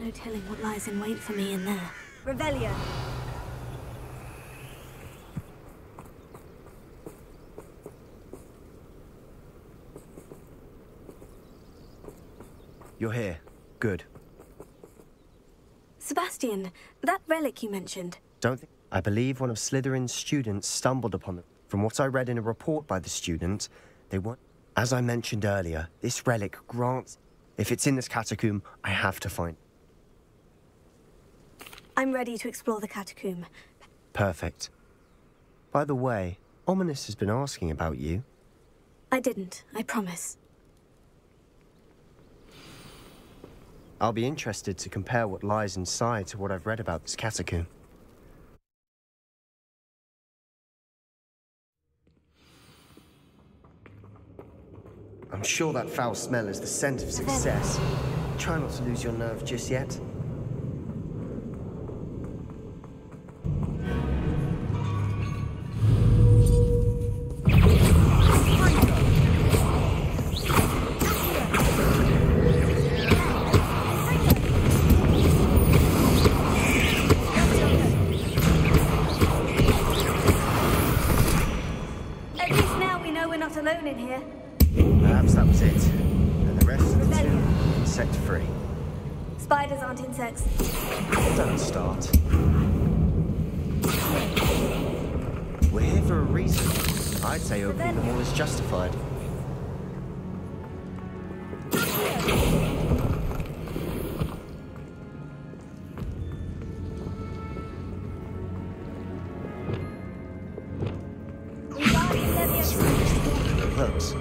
no telling what lies in wait for me in there. Revelio. You're here. Good. Sebastian, that relic you mentioned. Don't think... I believe one of Slytherin's students stumbled upon it. From what I read in a report by the student, they want... As I mentioned earlier, this relic grants... If it's in this catacomb, I have to find... I'm ready to explore the catacomb. Perfect. By the way, Ominous has been asking about you. I didn't, I promise. I'll be interested to compare what lies inside to what I've read about this catacomb. I'm sure that foul smell is the scent of success. Try not to lose your nerve just yet. Alone in here. Perhaps that was it. And the rest of the two, insect-free. Spiders aren't insects. Don't start. We're here for a reason. I'd say opening the wall is justified. Hooks.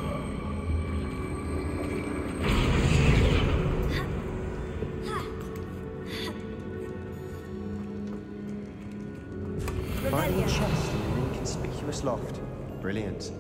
Finding a chest in an inconspicuous loft. Brilliant.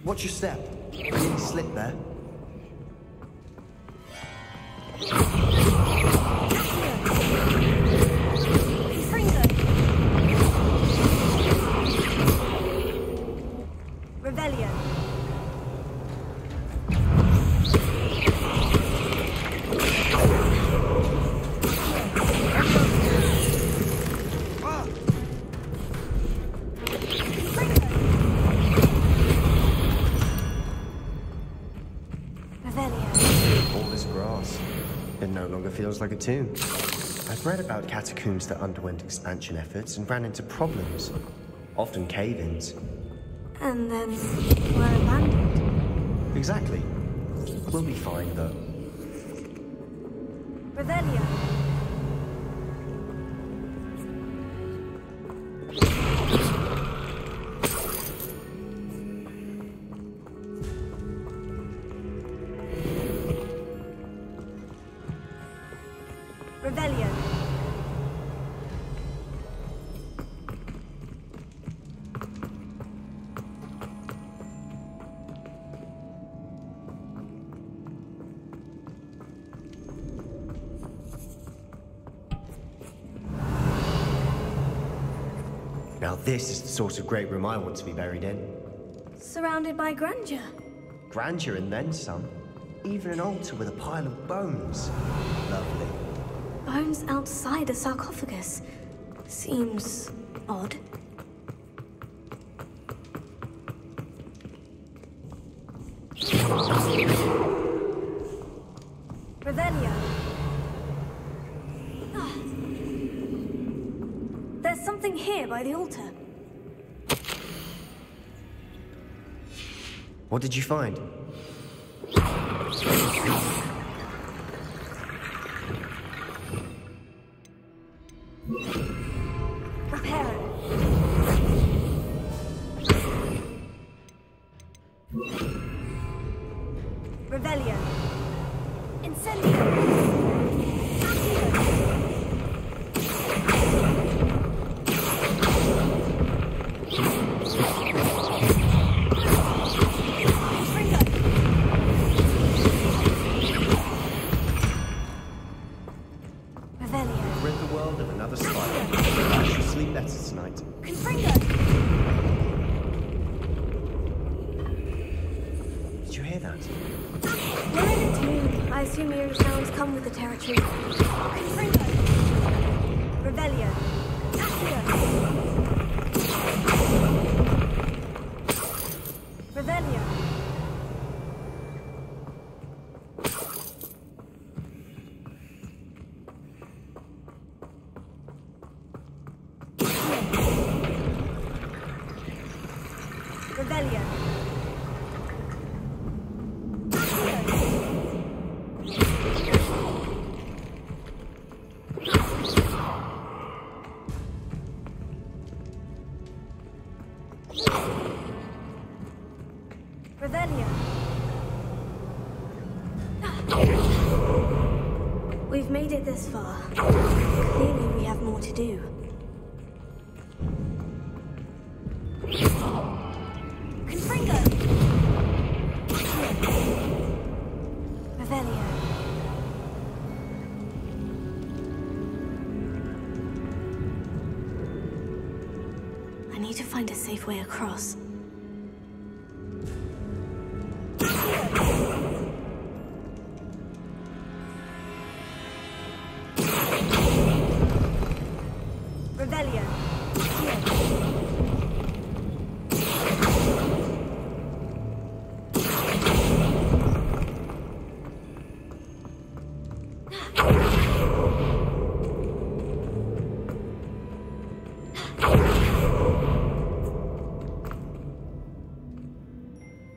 Watch your step. I nearly slipped there. Revelio. It no longer feels like a tomb. I've read about catacombs that underwent expansion efforts and ran into problems, often cave-ins. And then were abandoned. Exactly. We'll be fine, though. Revelio. Revelio. Now this is the sort of great room I want to be buried in. Surrounded by grandeur. Grandeur and then some. Even an altar with a pile of bones. Lovely. Bones outside a sarcophagus. Seems odd. Revelio. There's something here by the altar. What did you find? Revelio. Incendio. Revelio. Revelio. Revelio. We've made it this far. Clearly we have more to do. Confringo! Revelio. I need to find a safe way across. Revelio.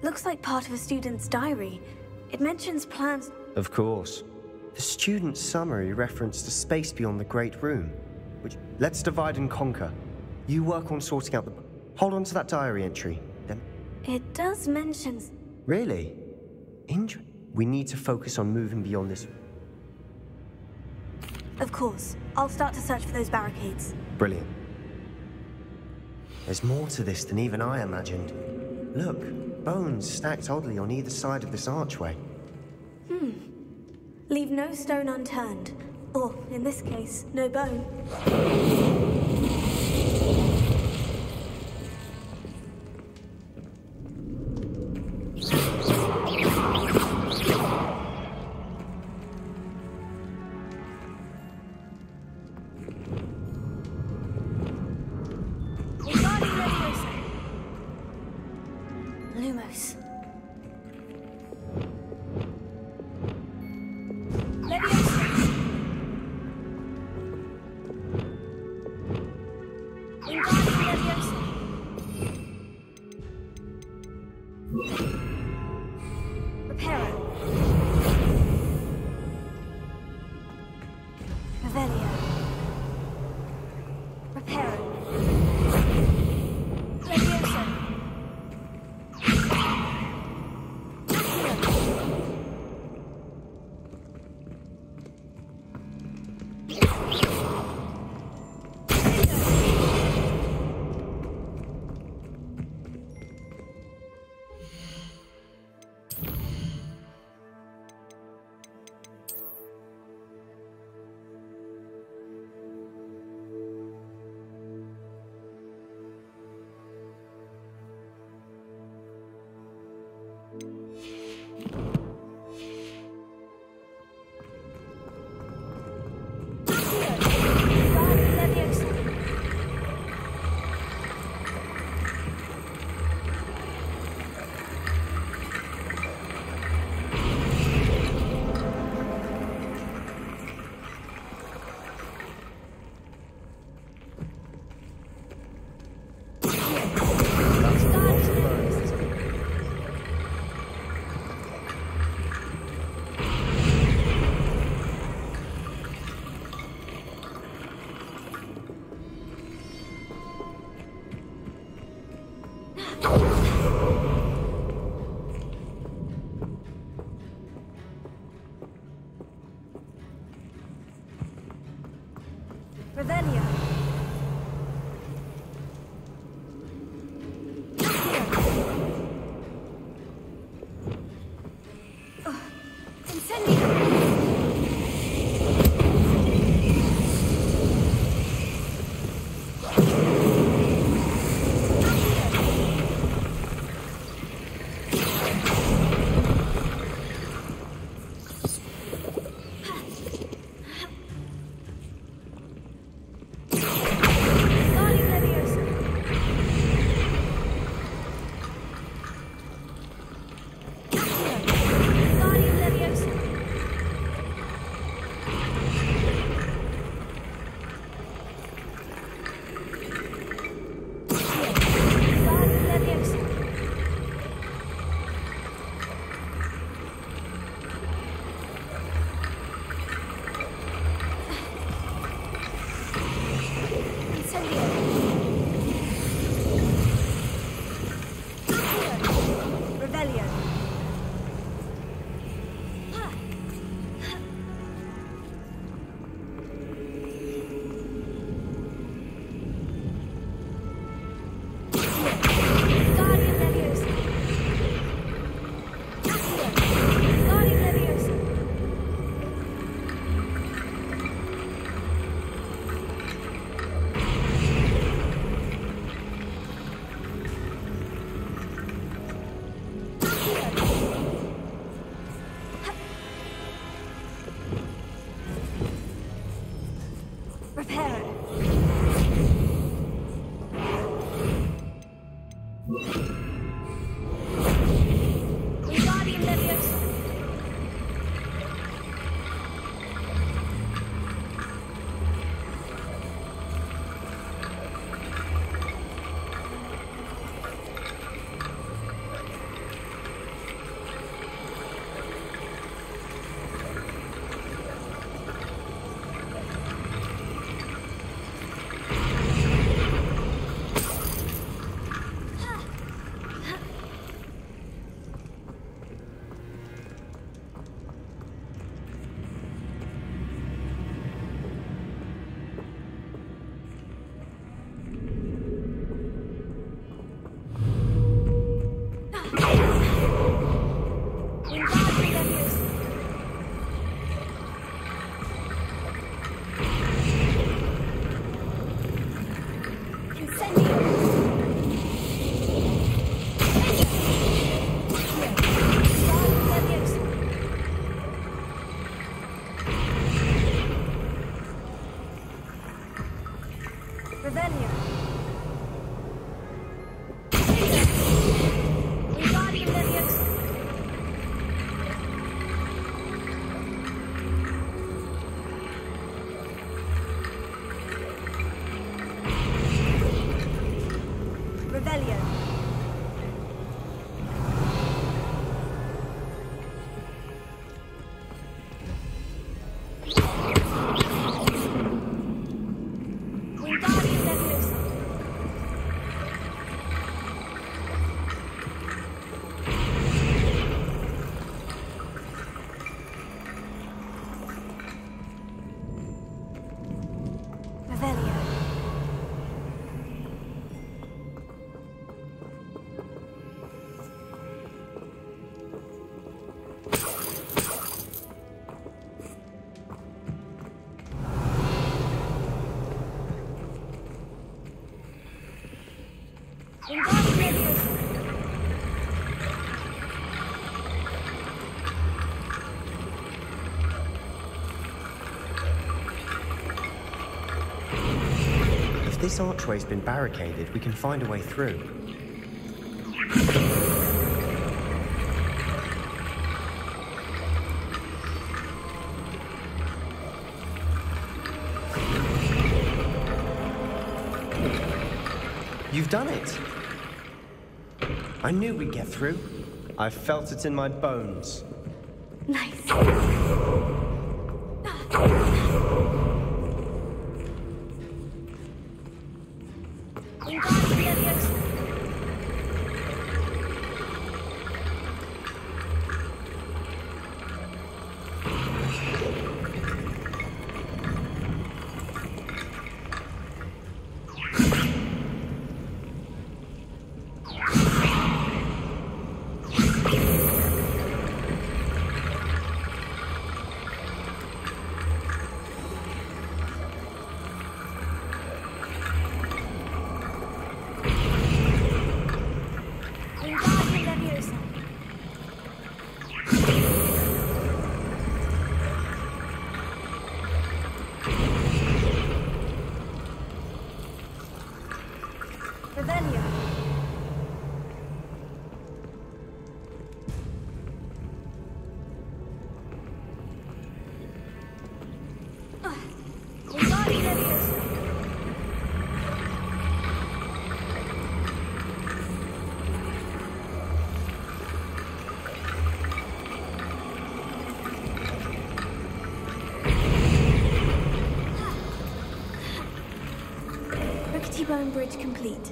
Looks like part of a student's diary. It mentions plans. Of course. The student's summary referenced a space beyond the Great Room. Which, let's divide and conquer. You work on sorting out the... Hold on to that diary entry, then... It does mention... Really? We need to focus on moving beyond this... Of course. I'll start to search for those barricades. Brilliant. There's more to this than even I imagined. Look, bones stacked oddly on either side of this archway. Leave no stone unturned. Or, in this case, no bone. Lumos. Revelio. If this archway's been barricaded, we can find a way through. You've done it! I knew we'd get through. I felt it in my bones. Nice. Stone bridge complete.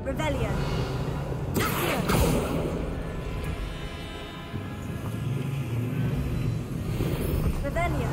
Revelio. Revelio.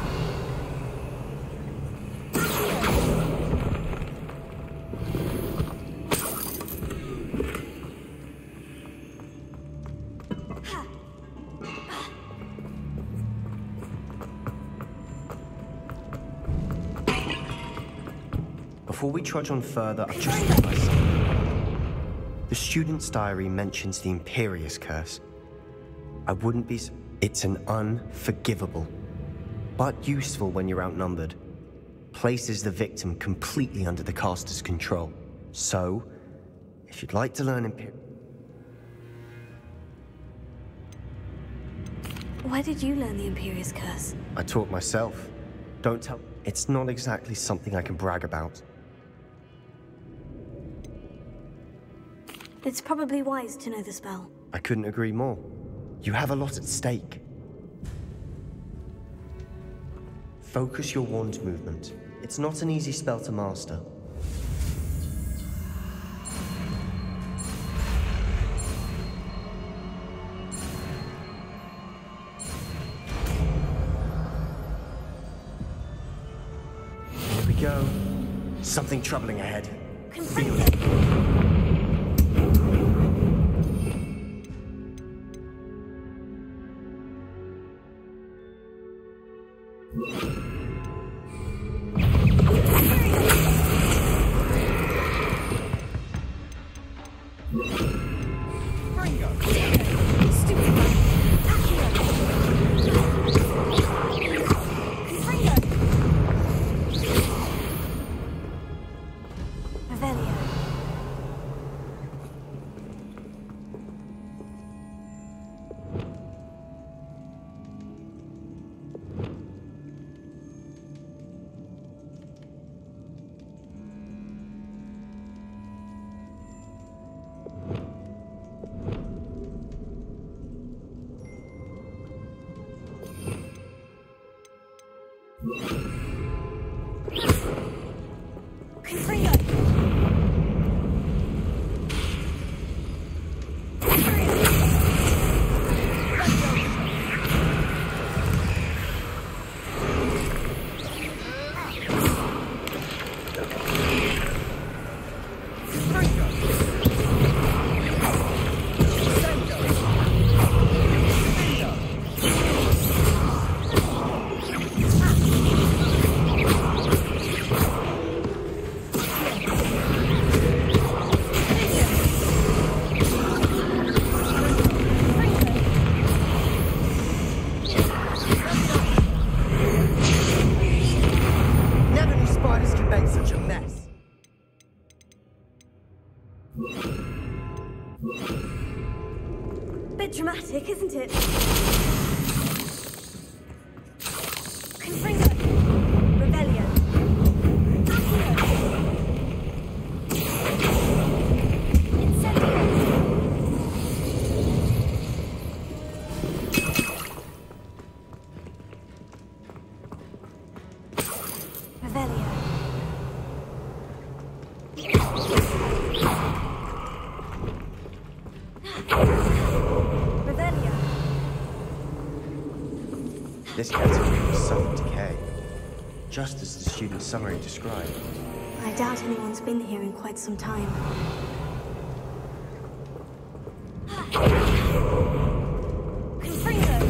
Before we trudge on further, I've just realized something. The student's diary mentions the Imperious Curse. I wouldn't be... It's an unforgivable, but useful when you're outnumbered. Places the victim completely under the caster's control. So, if you'd like to learn Where did you learn the Imperious Curse? I taught myself. Don't tell... It's not exactly something I can brag about. It's probably wise to know the spell. I couldn't agree more. You have a lot at stake. Focus your wand movement. It's not an easy spell to master. Here we go. Something troubling ahead. Feel it. Bit dramatic, isn't it? Confringo. Rebellion. Incendio. Revelio. This category is sudden decay, just as the student's summary described. I doubt anyone's been here in quite some time. Confringo.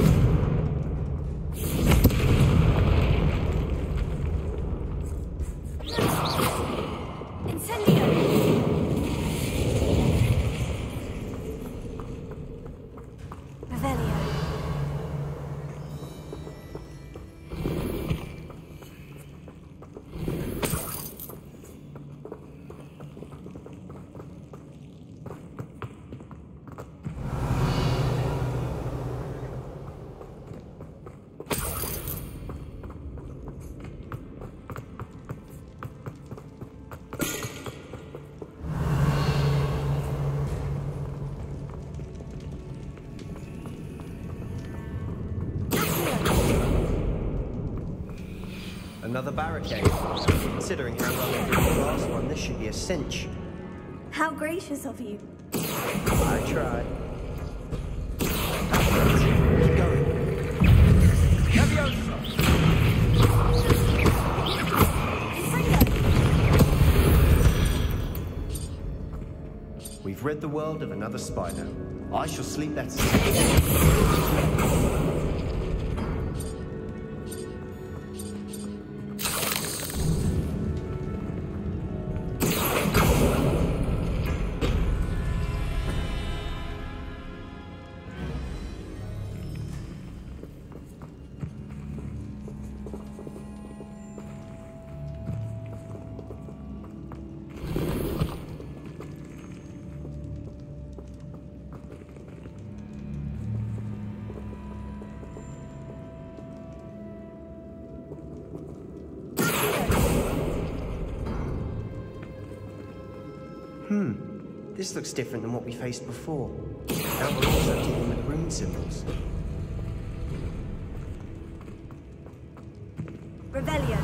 Incendio. Revelio. another barricade. Considering how well they did the last one, this should be a cinch. How gracious of you. I tried. Keep going. We've rid the world of another spider. I shall sleep better. This looks different than what we faced before. Now we're also dealing with rune symbols. Revelio.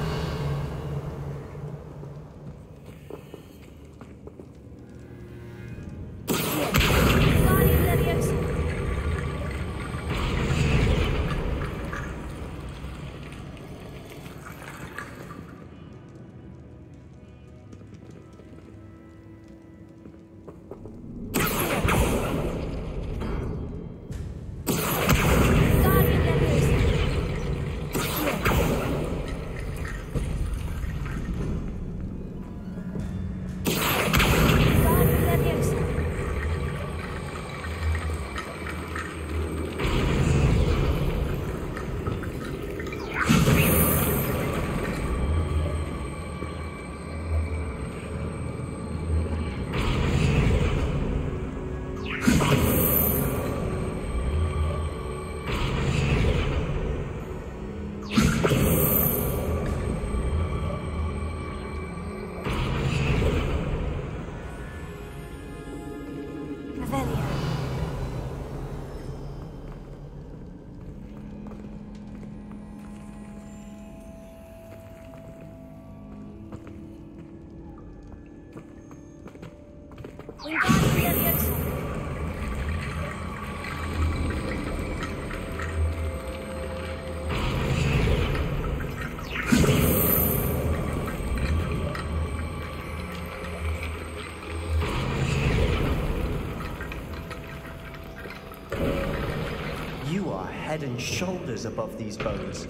You are head and shoulders above these bones.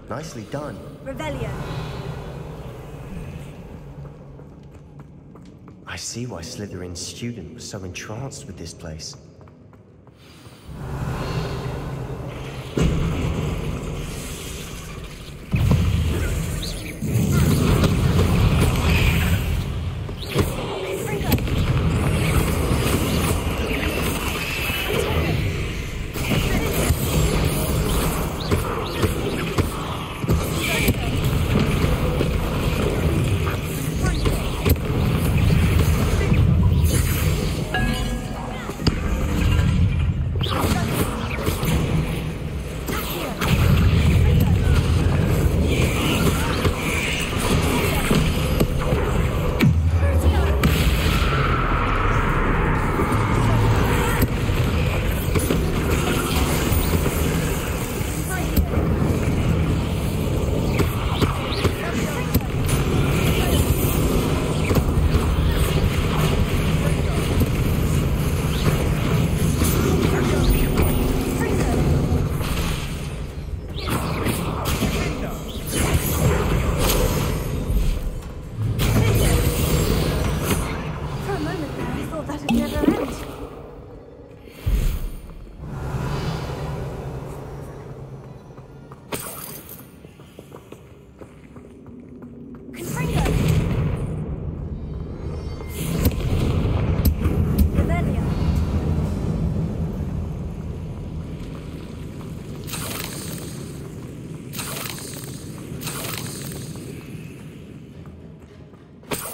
Nicely done. Revelio. I see why Slytherin's student was so entranced with this place.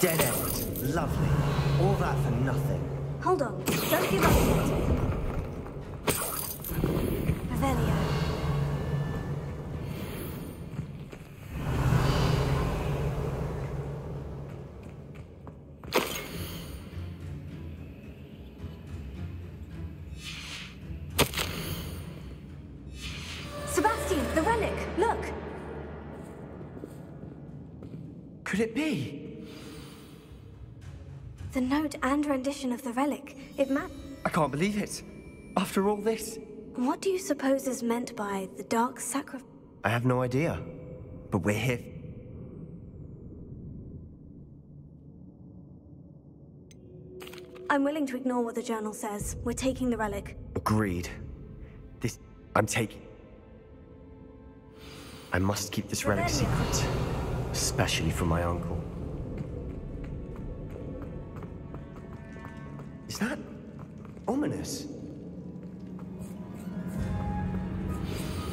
Dead end. Lovely. All that for nothing. Hold on. Don't give up yet. Revelio. Could it be? The note and rendition of the relic. It I can't believe it. After all this. What do you suppose is meant by the dark sacrifice? I have no idea. But we're here. I'm willing to ignore what the journal says. We're taking the relic. Agreed. I'm taking... I must keep this relic secret. Especially from my uncle. Is that... ominous?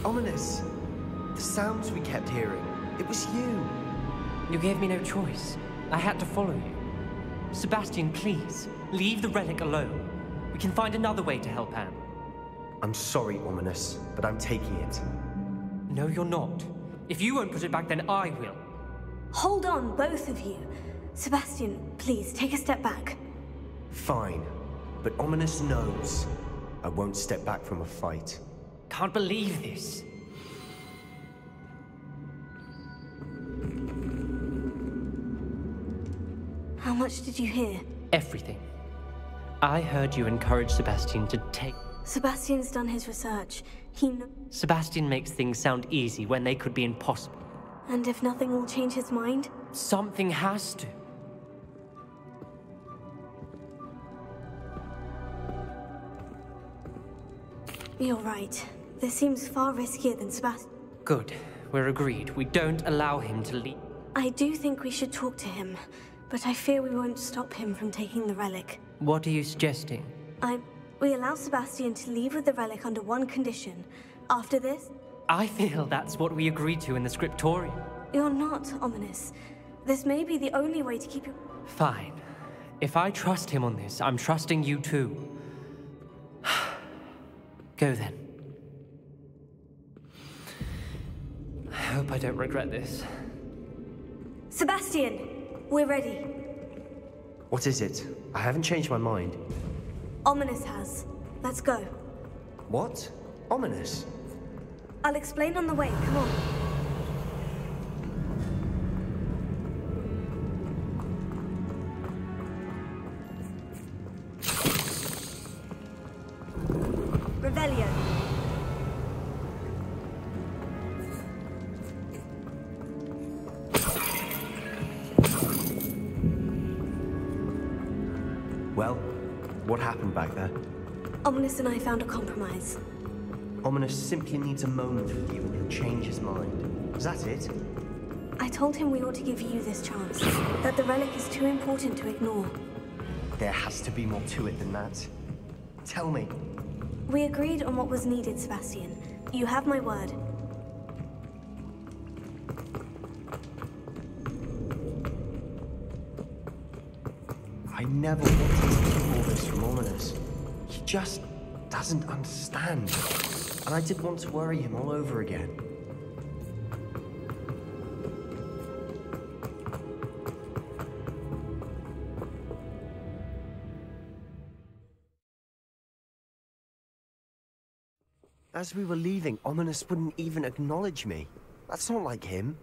Ominous! The sounds we kept hearing. It was you. You gave me no choice. I had to follow you. Sebastian, please, leave the relic alone. We can find another way to help Anne. I'm sorry, Ominous, but I'm taking it. No, you're not. If you won't put it back, then I will. Hold on, both of you. Sebastian, please, take a step back. Fine. But Ominous knows I won't step back from a fight. Can't believe this. How much did you hear? Everything. I heard you encourage Sebastian to take... Sebastian's done his research. Sebastian makes things sound easy when they could be impossible. And if nothing will change his mind? Something has to. You're right. This seems far riskier than Sebastian. Good. We're agreed. We don't allow him to leave. I do think we should talk to him, but I fear we won't stop him from taking the relic. What are you suggesting? We allow Sebastian to leave with the relic under one condition. After this... I feel that's what we agreed to in the scriptorium. You're not ominous. This may be the only way to keep you... Fine. If I trust him on this, I'm trusting you too. Go then. I hope I don't regret this. Sebastian! We're ready. What is it? I haven't changed my mind. Ominous has. Let's go. What? Ominous? I'll explain on the way. Come on. Revelio. Well, what happened back there? Ominous and I found a compromise. Ominous simply needs a moment with you and he'll change his mind. Is that it? I told him we ought to give you this chance. That the relic is too important to ignore. There has to be more to it than that. Tell me. We agreed on what was needed, Sebastian. You have my word. I never wanted to keep all this from Ominous. He just doesn't understand. And I didn't want to worry him all over again. As we were leaving, Ominous wouldn't even acknowledge me. That's not like him.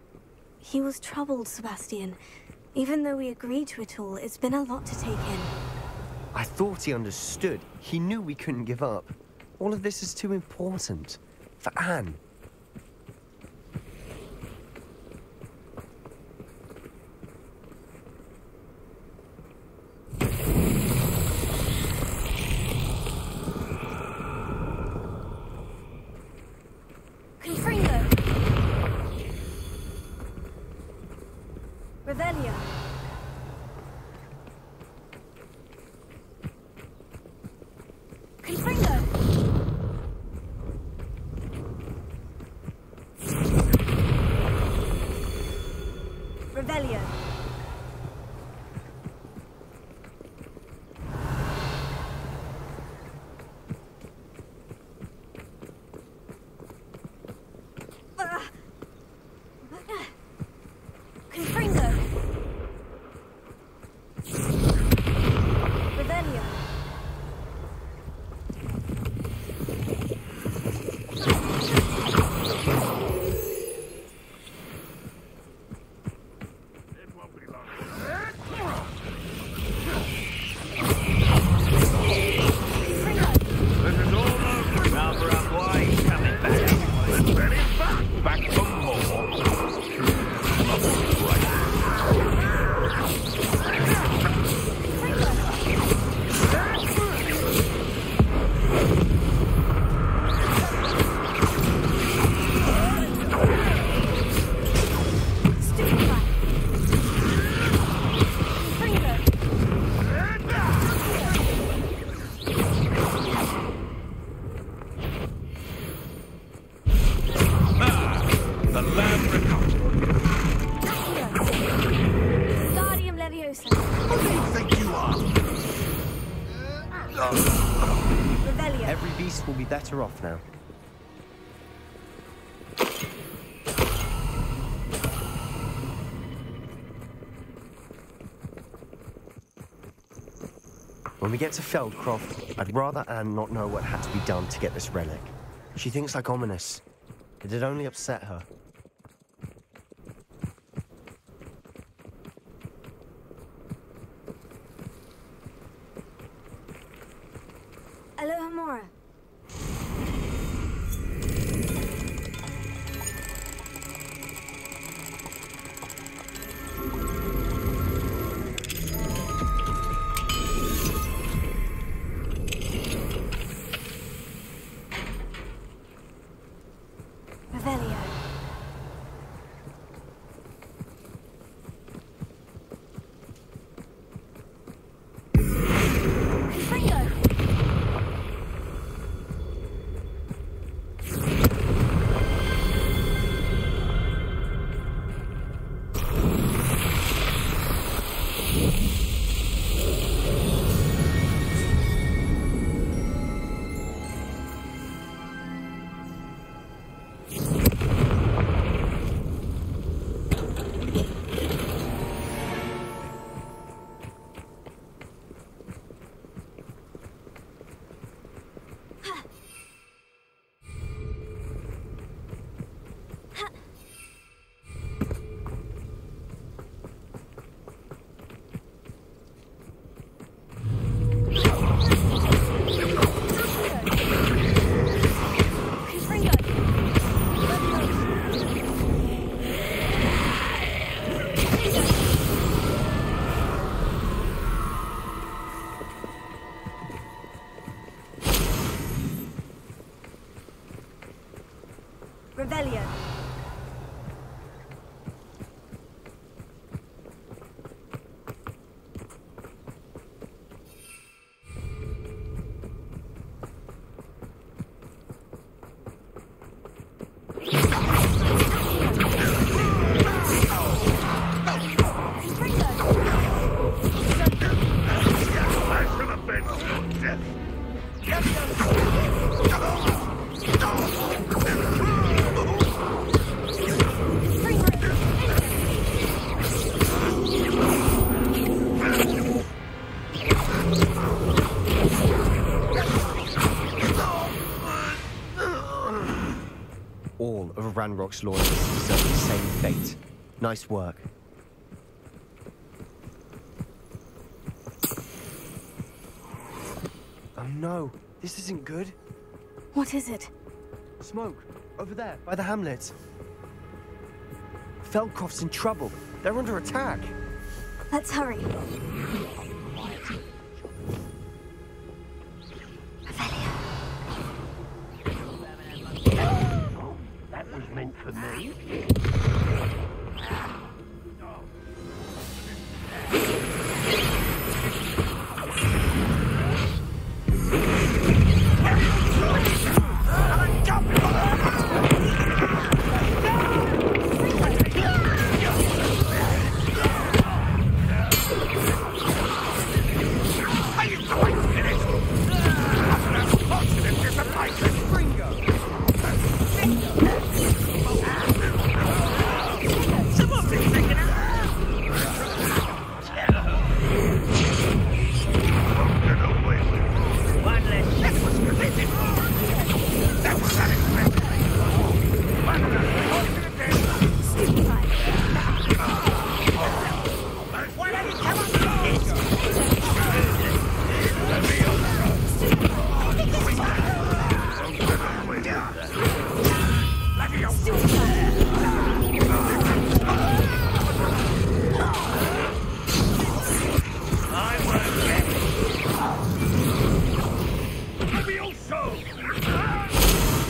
He was troubled, Sebastian. Even though we agreed to it all, it's been a lot to take in. I thought he understood. He knew we couldn't give up. All of this is too important. For Anne. Confringo! Revelio! Confringo! Revelio! Confringo! Every beast will be better off now. When we get to Feldcroft, I'd rather Anne not know what had to be done to get this relic. She thinks like ominous. It'd only upset her. Aloha Mora. Revelio. Revelio. All of Ranrock's loyalists deserve the same fate. Nice work. Oh no, this isn't good. What is it? Smoke, over there, by the hamlet. Feldcroft's in trouble. They're under attack. Let's hurry. That was meant for me.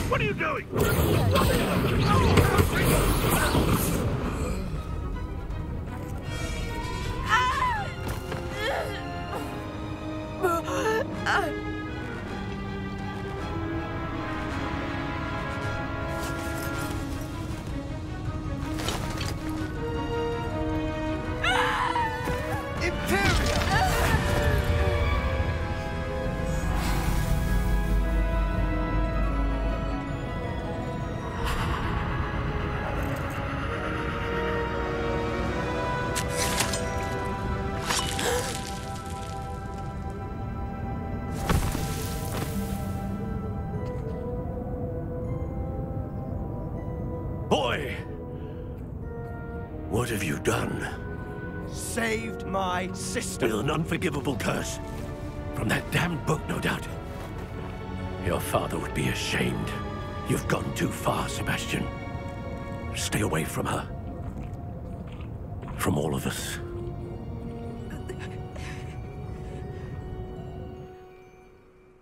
What are you doing? What have you done? Saved my sister. With an unforgivable curse. From that damned book, no doubt. Your father would be ashamed. You've gone too far, Sebastian. Stay away from her. From all of us.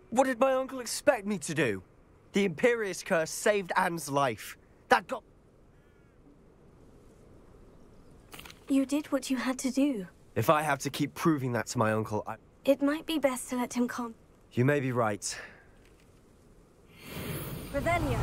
What did my uncle expect me to do? The Imperious curse saved Anne's life. That got... You did what you had to do. If I have to keep proving that to my uncle, It might be best to let him calm. You may be right. Revelio.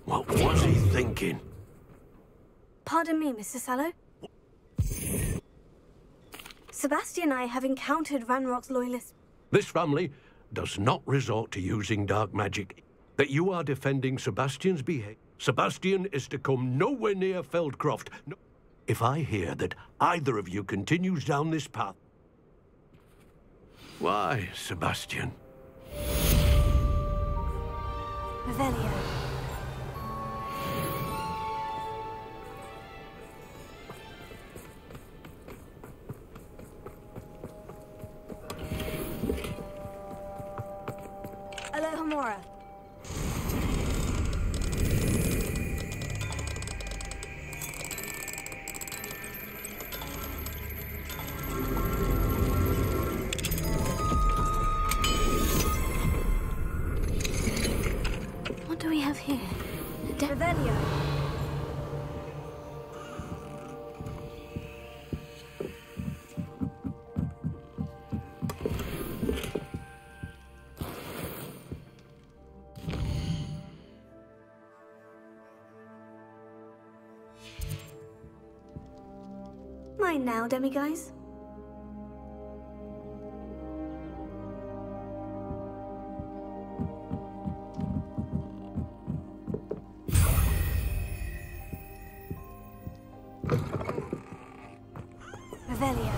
What was he thinking? Pardon me, Mr. Sallow. Sebastian and I have encountered Ranrock's loyalists. This family does not resort to using dark magic. That you are defending Sebastian's behavior. Sebastian is to come nowhere near Feldcroft. No. If I hear that either of you continues down this path... Why, Sebastian? Revelio. Alohomora. What do we have here? Revelio. Mine now, demiguise. Revelio.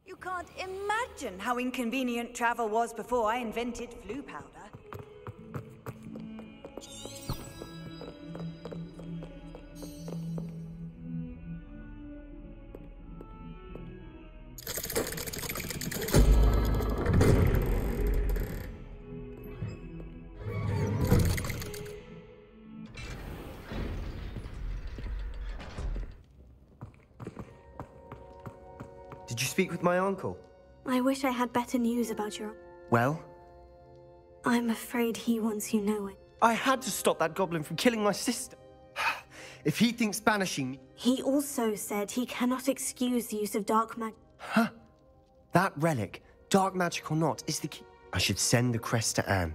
You can't imagine how inconvenient travel was before I invented flu powder. Did you speak with my uncle? I wish I had better news about your... Well? I'm afraid he wants you nowhere. I had to stop that goblin from killing my sister. If he thinks banishing me... He also said he cannot excuse the use of dark magic. Huh? That relic, dark magic or not, is the key. I should send the crest to Anne.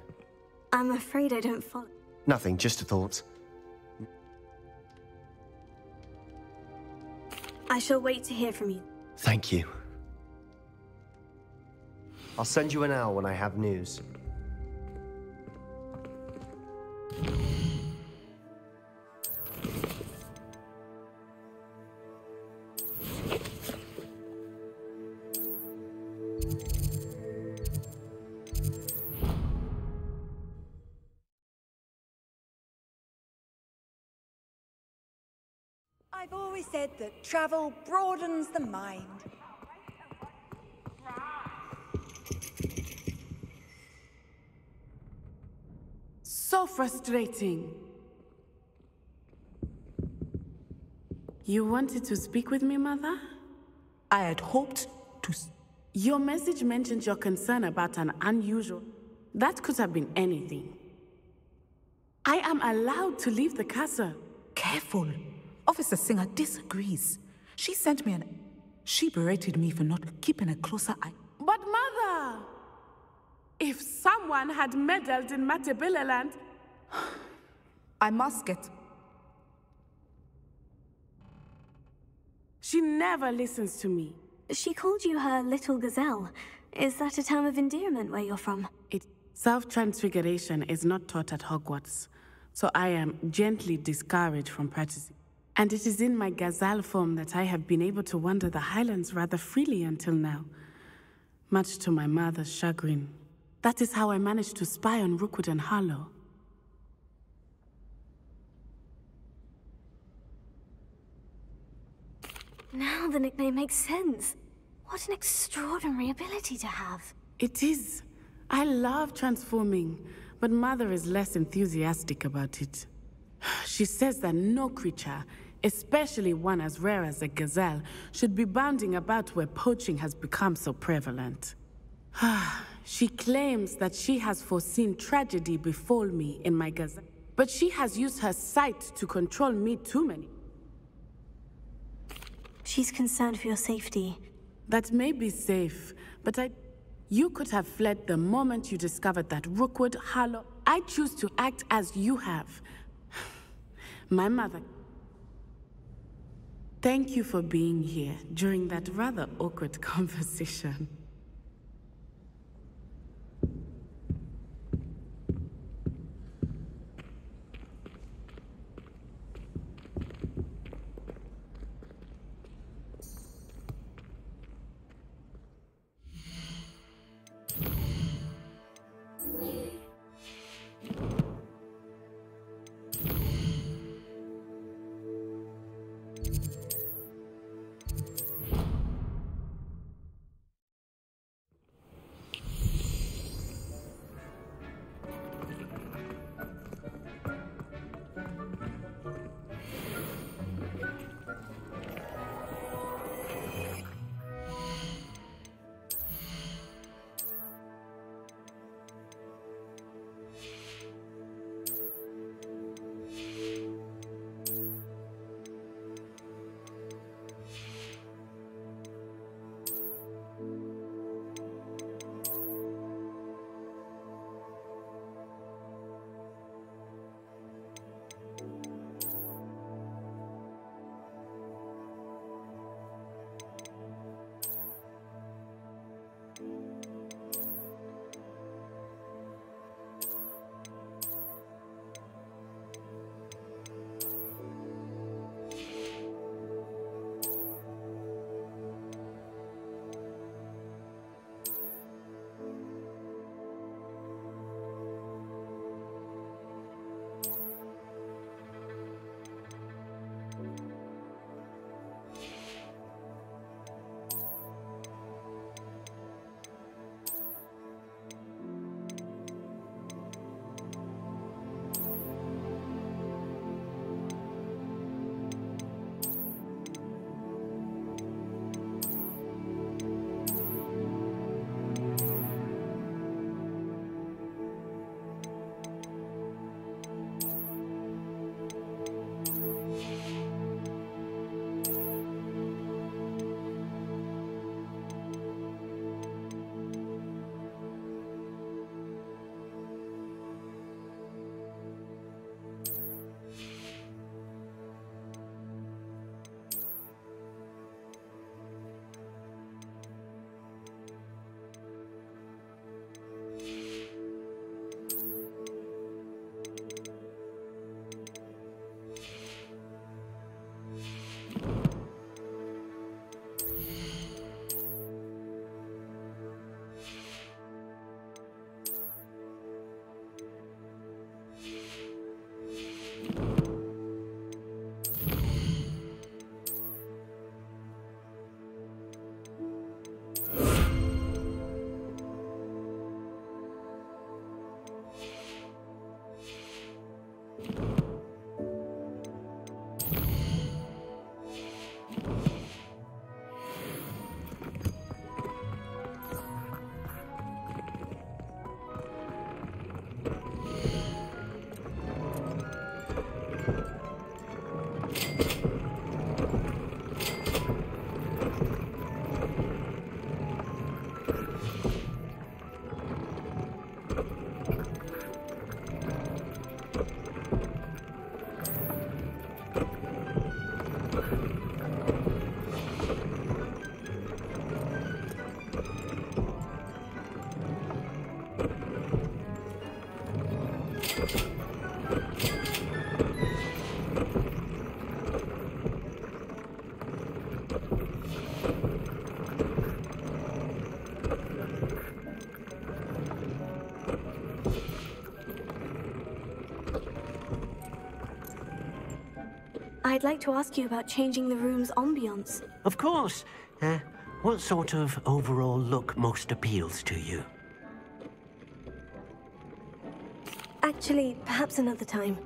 I'm afraid I don't follow. Nothing, just a thought. I shall wait to hear from you. Thank you. I'll send you an hour when I have news. I've always said that travel broadens the mind. So frustrating. You wanted to speak with me, Mother? I had hoped to... Your message mentioned your concern about an unusual... That could have been anything. I am allowed to leave the castle. Careful. Officer Singer disagrees. She sent me an... She berated me for not keeping a closer eye. But Mother! If someone had meddled in Matabeleland... I must get... She never listens to me. She called you her little gazelle. Is that a term of endearment where you're from? Self-transfiguration is not taught at Hogwarts, so I am gently discouraged from practicing. And it is in my gazelle form that I have been able to wander the Highlands rather freely until now, much to my mother's chagrin. That is how I managed to spy on Rookwood and Harlow. Now the nickname makes sense. What an extraordinary ability to have. It is. I love transforming, but Mother is less enthusiastic about it. She says that no creature, especially one as rare as a gazelle, should be bounding about where poaching has become so prevalent. She claims that she has foreseen tragedy befall me in my gazelle, but she has used her sight to control me too many. She's concerned for your safety. That may be safe, but you could have fled the moment you discovered that Rookwood, Harlow... I choose to act as you have. My mother... Thank you for being here during that rather awkward conversation. I'd like to ask you about changing the room's ambience. Of course. What sort of overall look most appeals to you? Actually, perhaps another time.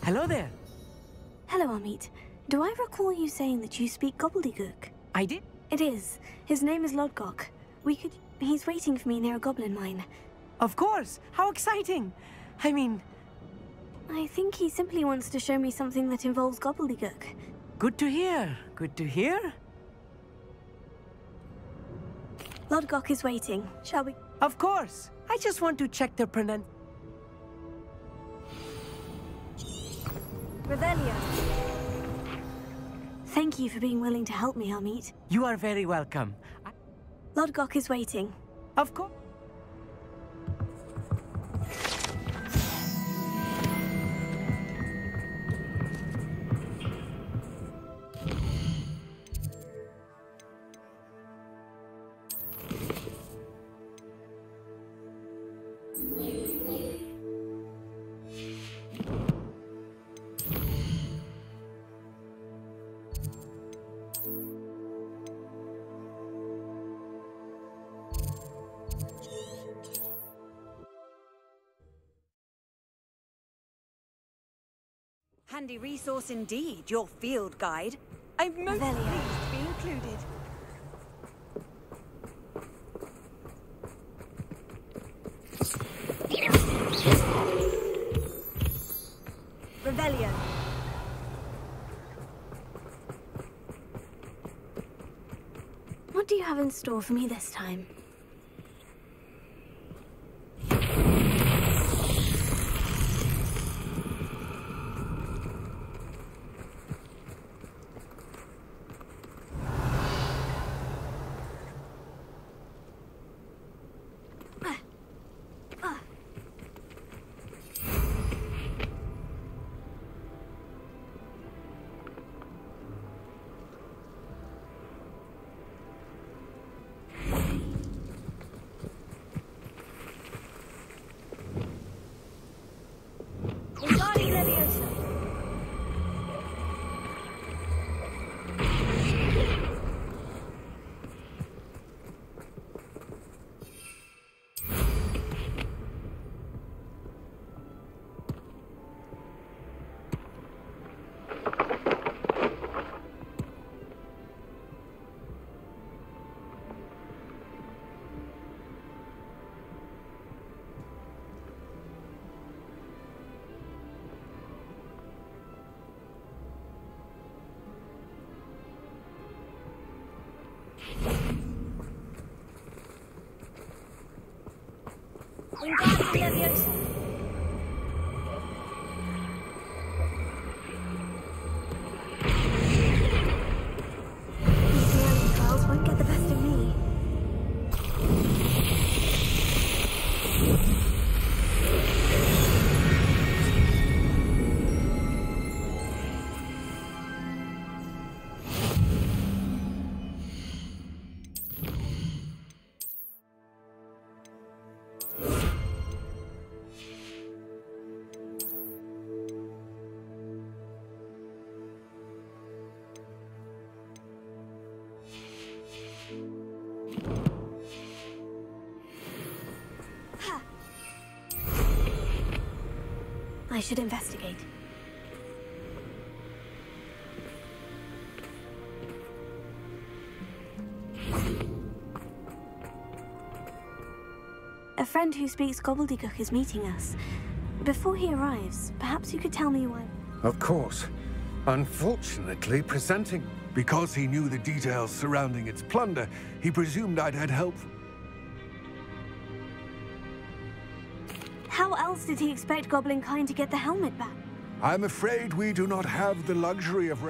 Hello there. Hello, Amit. Do I recall you saying that you speak gobbledygook? I did? It is. His name is Lodgok. He's waiting for me near a goblin mine. Of course. How exciting. I mean... I think he simply wants to show me something that involves gobbledygook. Good to hear. Good to hear. Lodgok is waiting. Shall we? Of course. I just want to check the pronunciation. Revelio. Thank you for being willing to help me, Amit. You are very welcome. Lodgok is waiting. Of course. Handy resource indeed, your field guide. I'm most pleased to be included. Revelio. What do you have in store for me this time? I should investigate. A friend who speaks gobbledygook is meeting us. Before he arrives, perhaps you could tell me why. Of course. Unfortunately, presenting. Because he knew the details surrounding its plunder, he presumed I'd had help. How else did he expect Goblin Kind to get the helmet back? I'm afraid we do not have the luxury of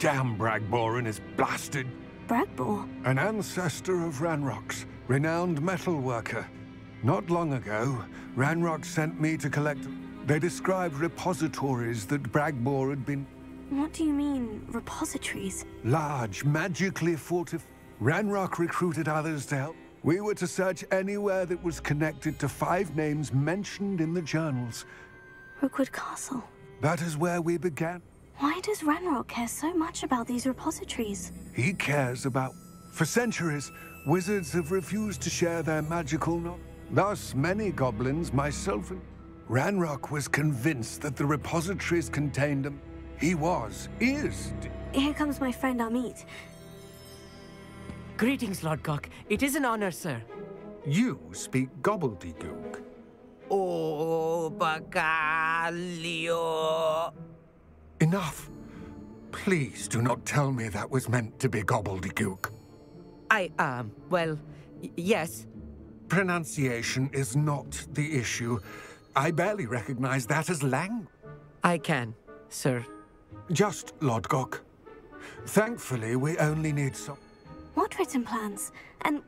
Damn Bragbor and his blasted... Bragbor? An ancestor of Ranrock's, renowned metal worker. Not long ago, Ranrock sent me to collect... They described repositories that Bragbor had been... What do you mean, repositories? Large, magically fortified. Ranrock recruited others to help. We were to search anywhere that was connected to 5 names mentioned in the journals. Rookwood Castle. That is where we began. Why does Ranrock care so much about these repositories? He cares about... For centuries, wizards have refused to share their magical knowledge. Thus, many goblins, myself and... Ranrock was convinced that the repositories contained them. He is. Here comes my friend Amit. Greetings, Lord Cock. It is an honor, sir. You speak gobbledygook. Oh, Bacalio. Enough. Please do not tell me that was meant to be gobbledygook. Well, yes. Pronunciation is not the issue. I barely recognize that as language. I can, sir. Just Lodgok. Thankfully, we only need some... What written plans? And...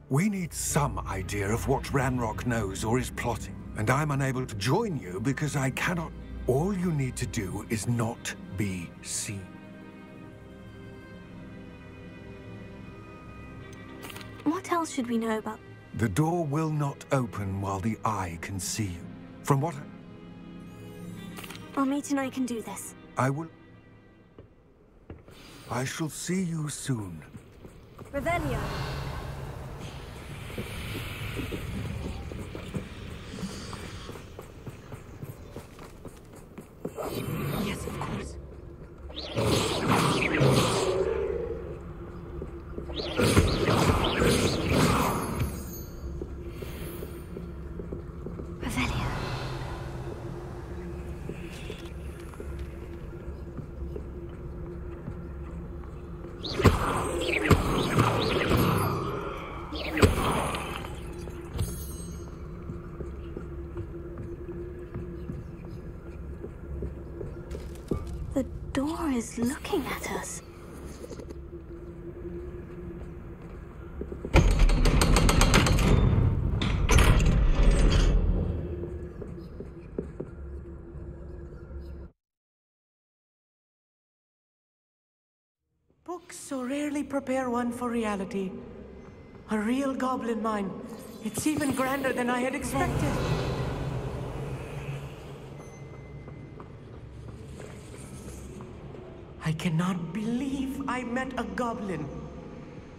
We need some idea of what Ranrock knows or is plotting. And I'm unable to join you because I cannot... All you need to do is not be seen. What else should we know about... The door will not open while the eye can see you. From what... Amit and I can do this. I will... I shall see you soon. Revelio. Yes, of course. Revelio. The door is looking at us. Books so rarely prepare one for reality. A real goblin mine. It's even grander than I had expected. I cannot believe I met a goblin.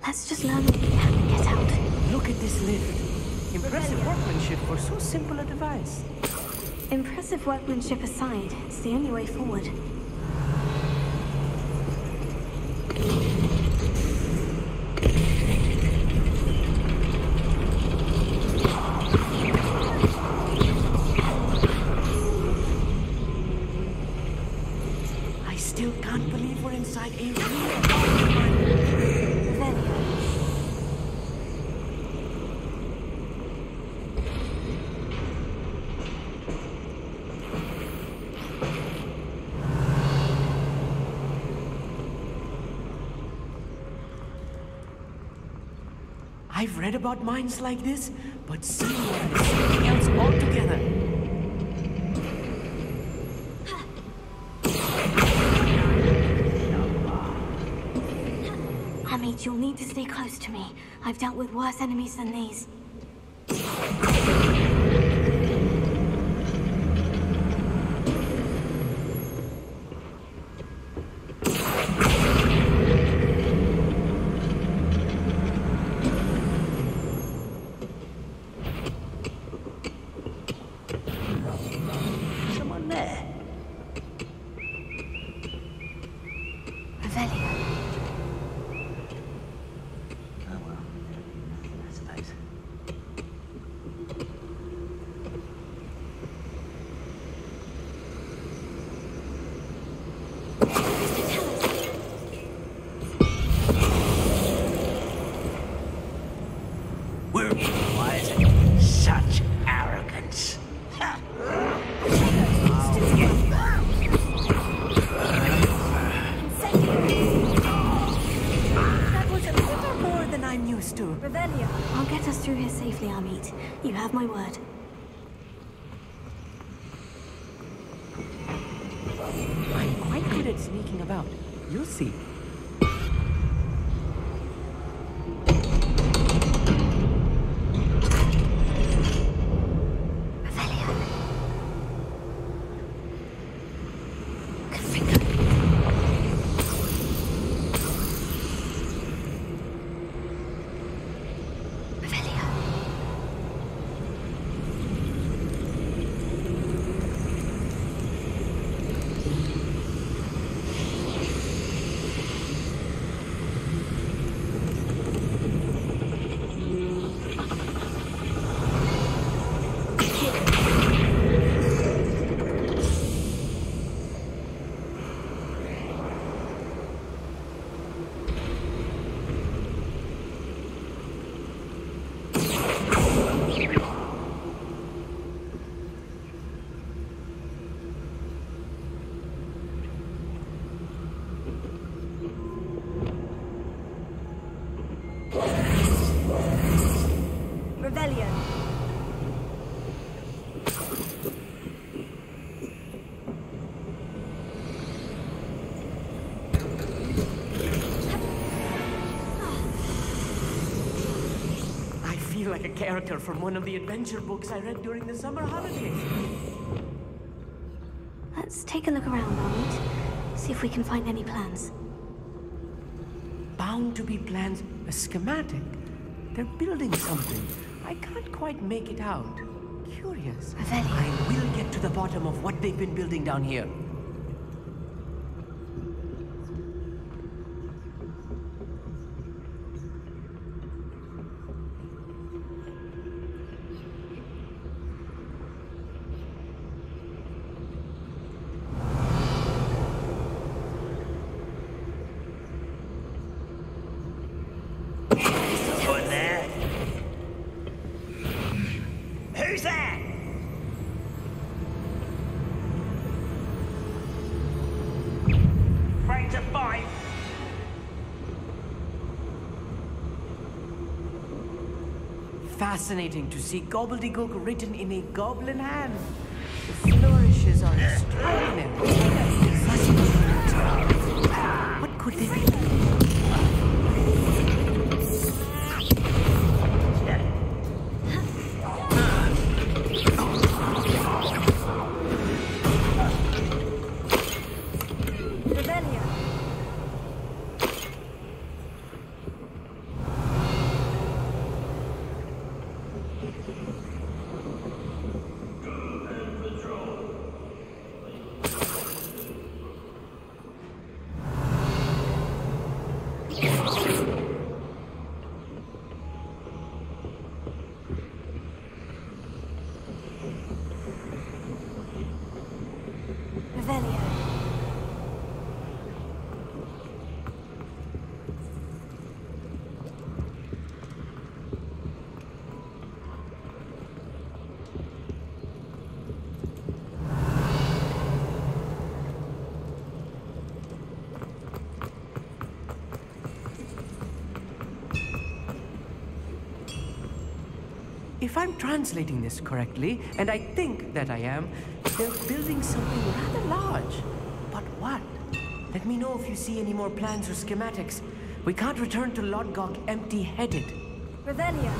Let's just learn what we can and get out. Look at this lift. Impressive workmanship for so simple a device. Impressive workmanship aside, it's the only way forward. I still can't believe we're inside a real I've read about mines like this, but seeing one is something else altogether. Amit, you'll need to stay close to me. I've dealt with worse enemies than these. We're realizing such arrogance. That was a little more than I'm used to. Revelio, I'll get us through here safely, Amit. You have my word. I'm quite good at sneaking about. You'll see. Rebellion. I feel like a character from one of the adventure books I read during the summer holidays. Let's take a look around, Amit. See if we can find any plans. Bound to be plans, a schematic. They're building something. I can't quite make it out. Curious. I will get to the bottom of what they've been building down here. Who's that? Afraid to fight? Fascinating to see gobbledygook written in a goblin hand. The flourishes are extraordinary. What could they be? If I'm translating this correctly, and I think that I am, they're building something rather large. But what? Let me know if you see any more plans or schematics. We can't return to Lodgok empty-headed. Revelio.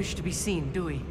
wish to be seen, do we?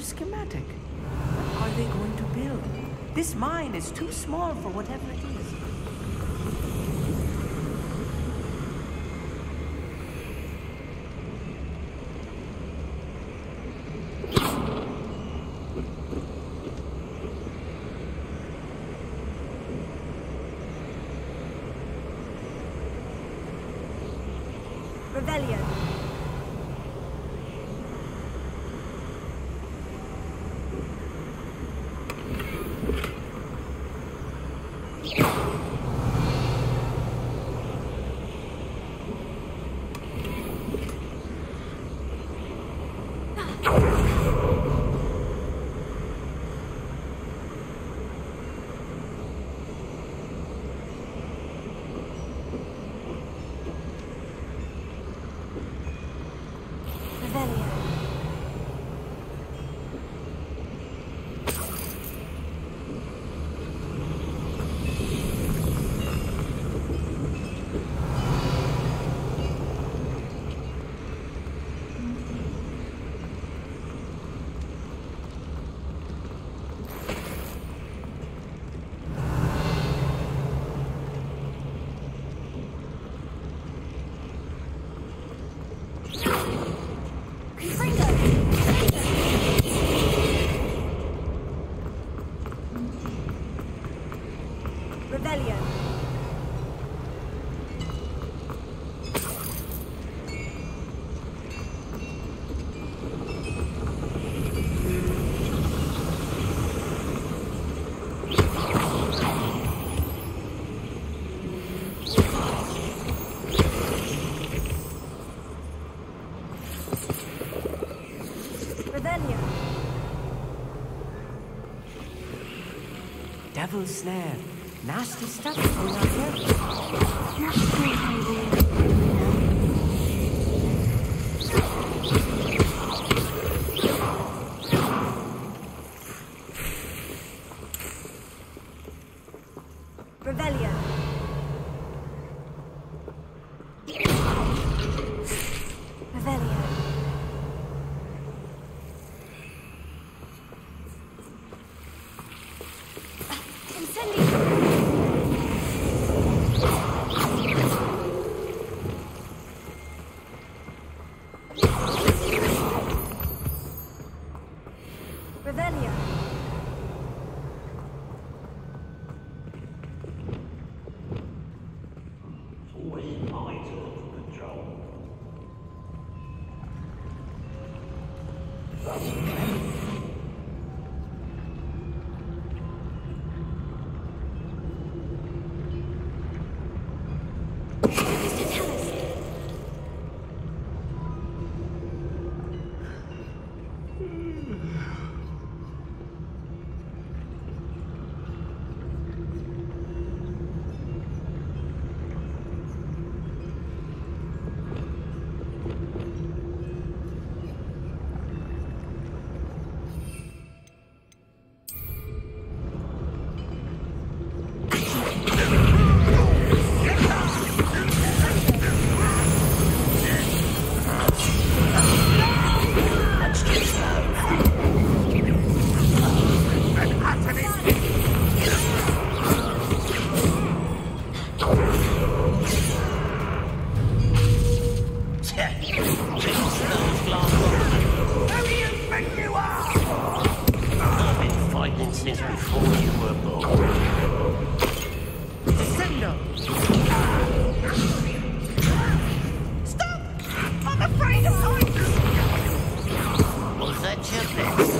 Schematic. What are they going to build? This mine is too small for whatever it is. Revelio. Devil's snare. Nasty stuff going on here. Revelio. Revelio. since before you were born. Descendo! Stop! I'm afraid of heights! Was that your best?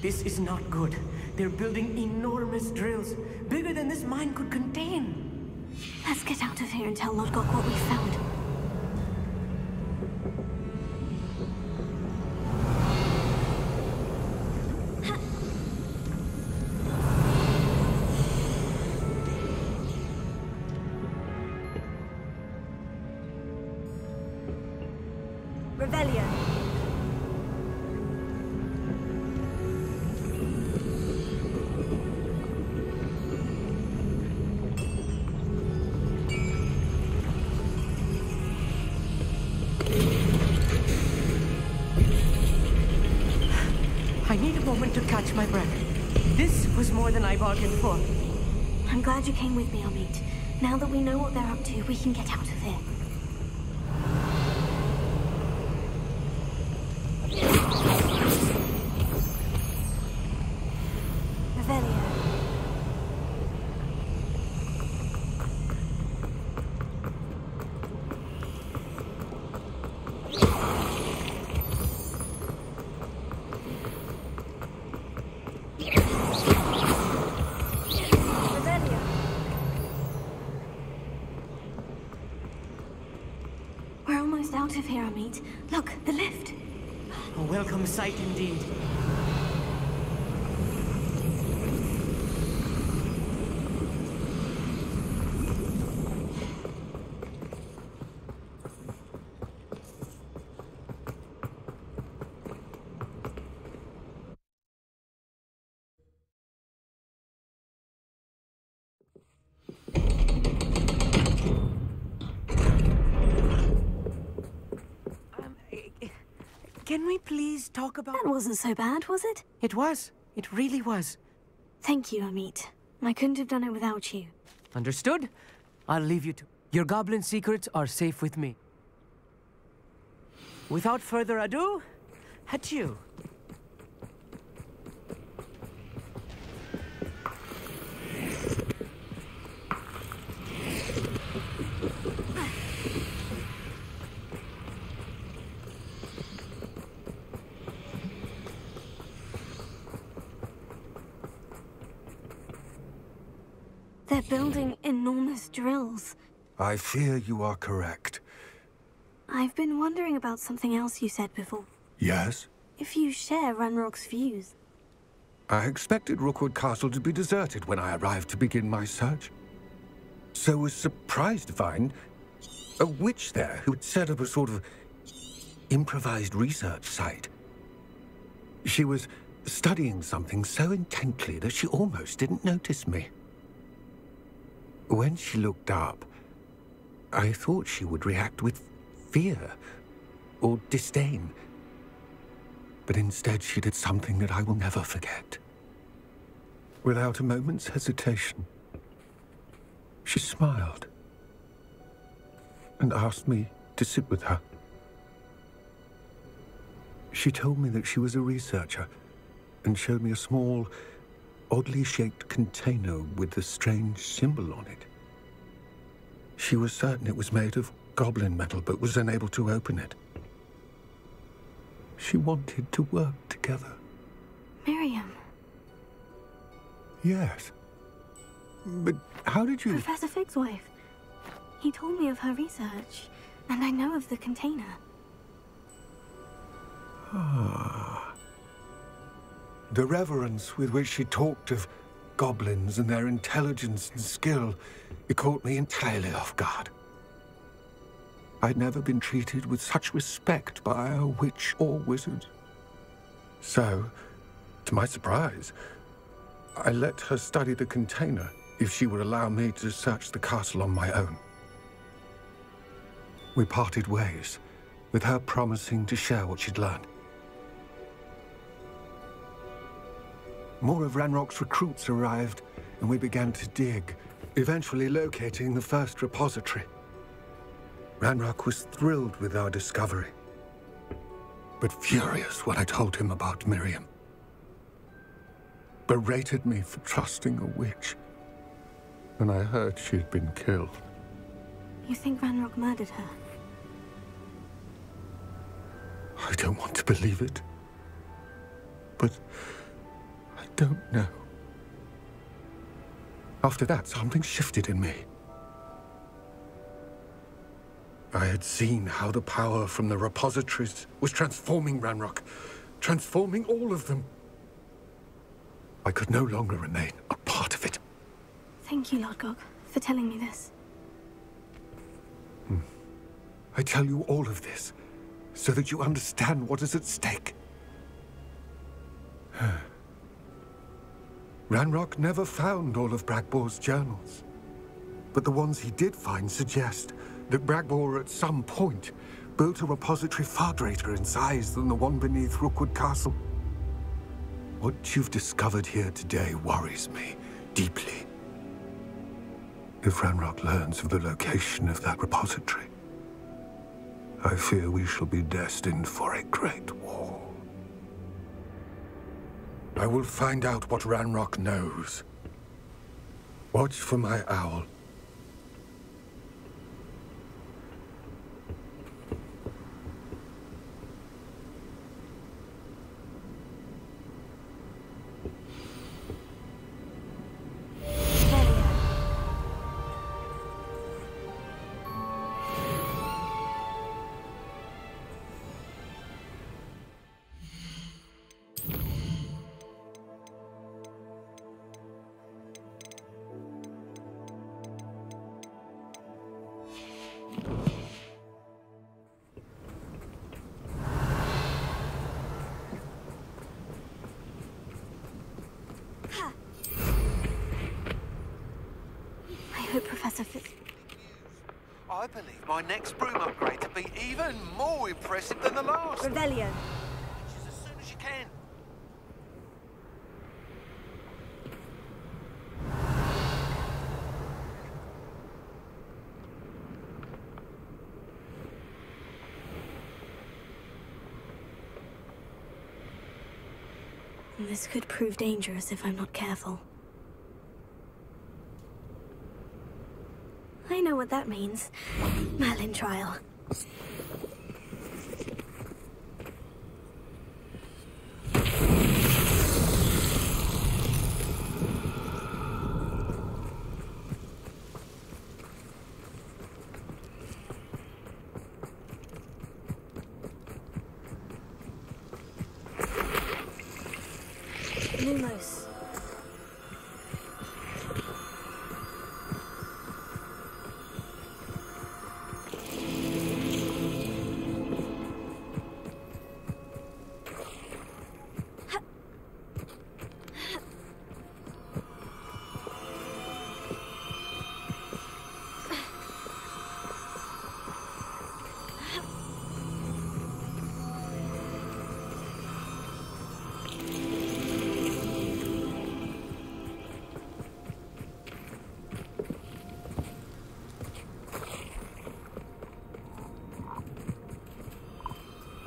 This is not good. They're building enormous drills, bigger than this mine could contain. Let's get out of here and tell Lodgok what we found. I need a moment to catch my breath. This was more than I bargained for. I'm glad you came with me, Amit. Now that we know what they're up to, we can get out of here. Out of here, Amit. Look, the lift. A welcome sight indeed. Can we please talk about... That wasn't so bad, was it? It was. It really was. Thank you, Amit. I couldn't have done it without you. Understood? I'll leave you to... Your goblin secrets are safe with me. Without further ado, adieu. They're building enormous drills. I fear you are correct. I've been wondering about something else you said before. Yes? If you share Ranrock's views. I expected Rookwood Castle to be deserted when I arrived to begin my search. So was surprised to find a witch there who had set up a sort of improvised research site. She was studying something so intently that she almost didn't notice me. When she looked up, I thought she would react with fear or disdain. But instead she did something that I will never forget. Without a moment's hesitation, she smiled and asked me to sit with her. She told me that she was a researcher and showed me a small, oddly shaped container with a strange symbol on it. She was certain it was made of goblin metal, but was unable to open it. She wanted to work together. Miriam. Yes. But how did you... Professor Fig's wife. He told me of her research, and I know of the container. Ah. The reverence with which she talked of goblins and their intelligence and skill, it caught me entirely off guard. I'd never been treated with such respect by a witch or wizard. So, to my surprise, I let her study the container if she would allow me to search the castle on my own. We parted ways, with her promising to share what she'd learned. More of Ranrock's recruits arrived, and we began to dig, eventually locating the first repository. Ranrock was thrilled with our discovery, but furious when I told him about Miriam. Berated me for trusting a witch, and I heard she'd been killed. You think Ranrock murdered her? I don't want to believe it, but I don't know. After that, something shifted in me. I had seen how the power from the repositories was transforming Ranrock, transforming all of them. I could no longer remain a part of it. Thank you, Lord Gog, for telling me this. I tell you all of this so that you understand what is at stake. Ranrock never found all of Bragbor's journals, but the ones he did find suggest that Bragbor at some point built a repository far greater in size than the one beneath Rookwood Castle. What you've discovered here today worries me deeply. If Ranrock learns of the location of that repository, I fear we shall be destined for a great war. I will find out what Ranrock knows. Watch for my owl. I believe my next broom upgrade to be even more impressive than the last. Revelio. As soon as you can. This could prove dangerous if I'm not careful. I know what that means. Merlin trial. Lumos.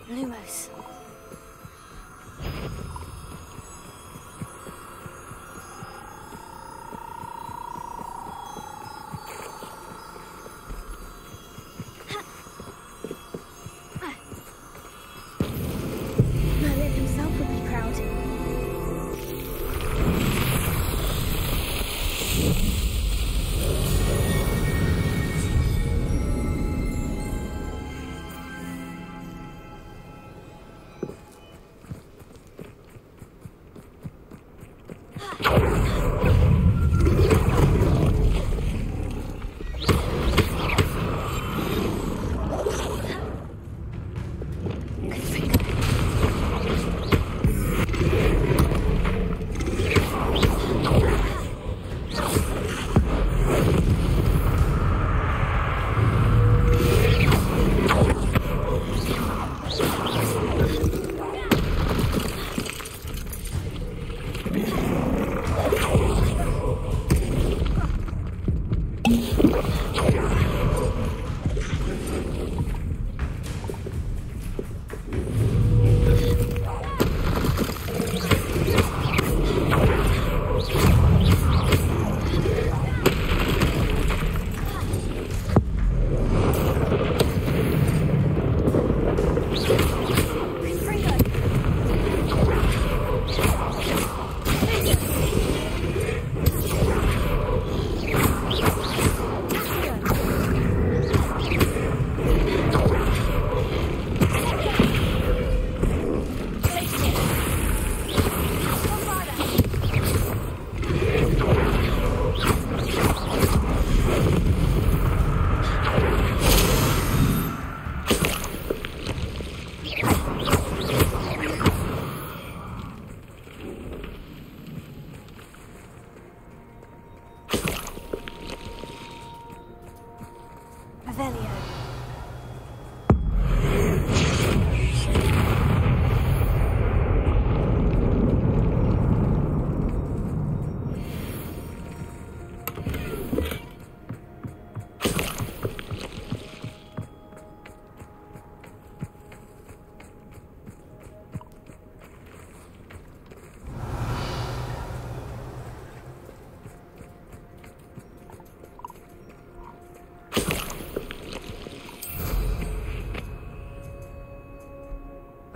Lumos. Merlin himself would be proud.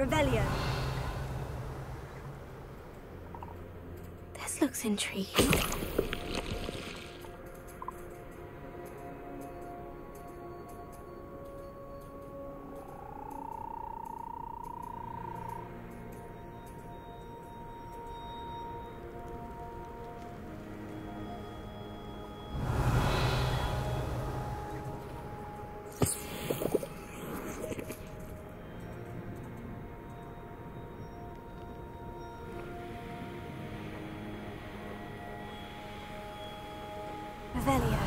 Revelio. This looks intriguing. Revelio.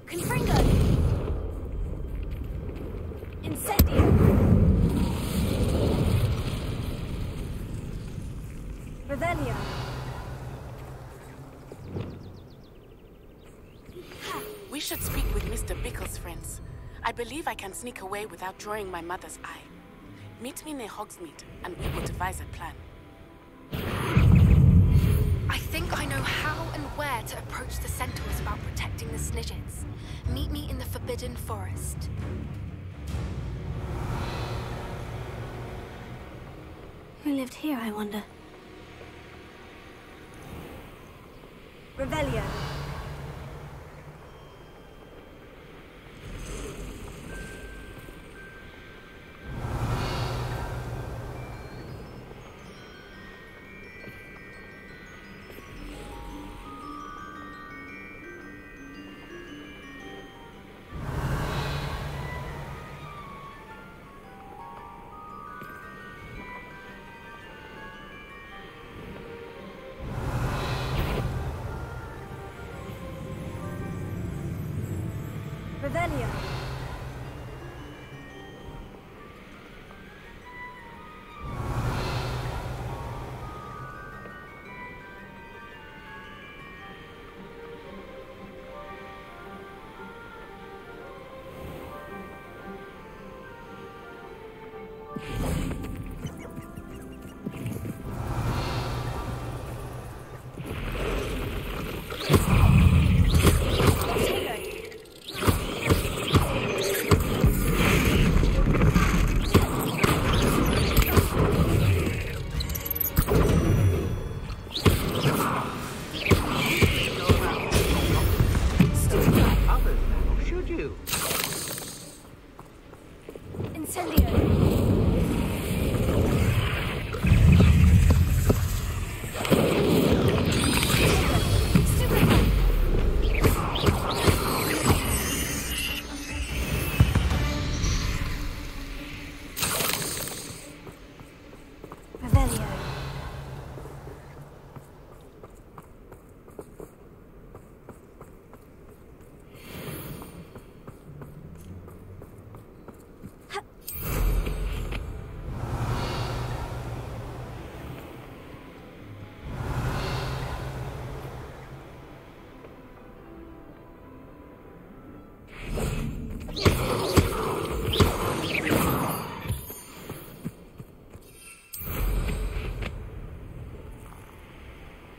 Confringo. Incendio. Revelio. We should speak with Mr. Bickle's friends. I believe I can sneak away without drawing my mother's eye. Meet me near Hogsmeade, and we will devise a plan. I think I know how and where to approach the centaurs about protecting the Snidgets. Meet me in the Forbidden Forest. Who lived here, I wonder? Revelio. Revelio.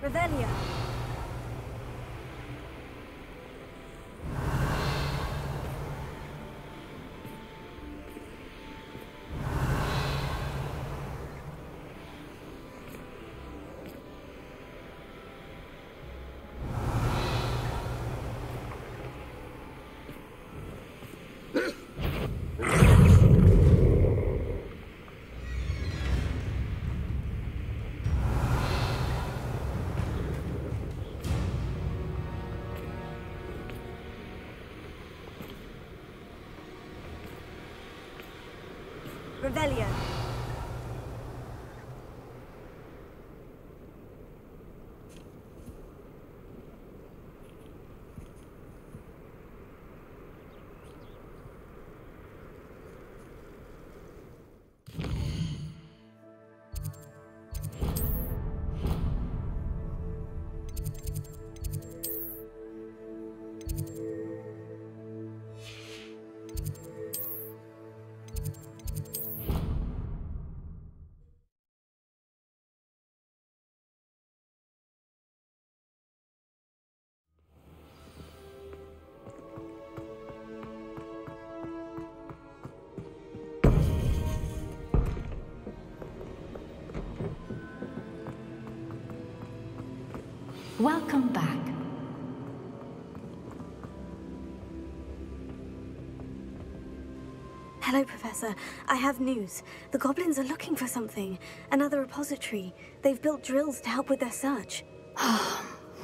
Revelio. Revelio. Welcome back. Hello, Professor. I have news. The goblins are looking for something. Another repository. They've built drills to help with their search.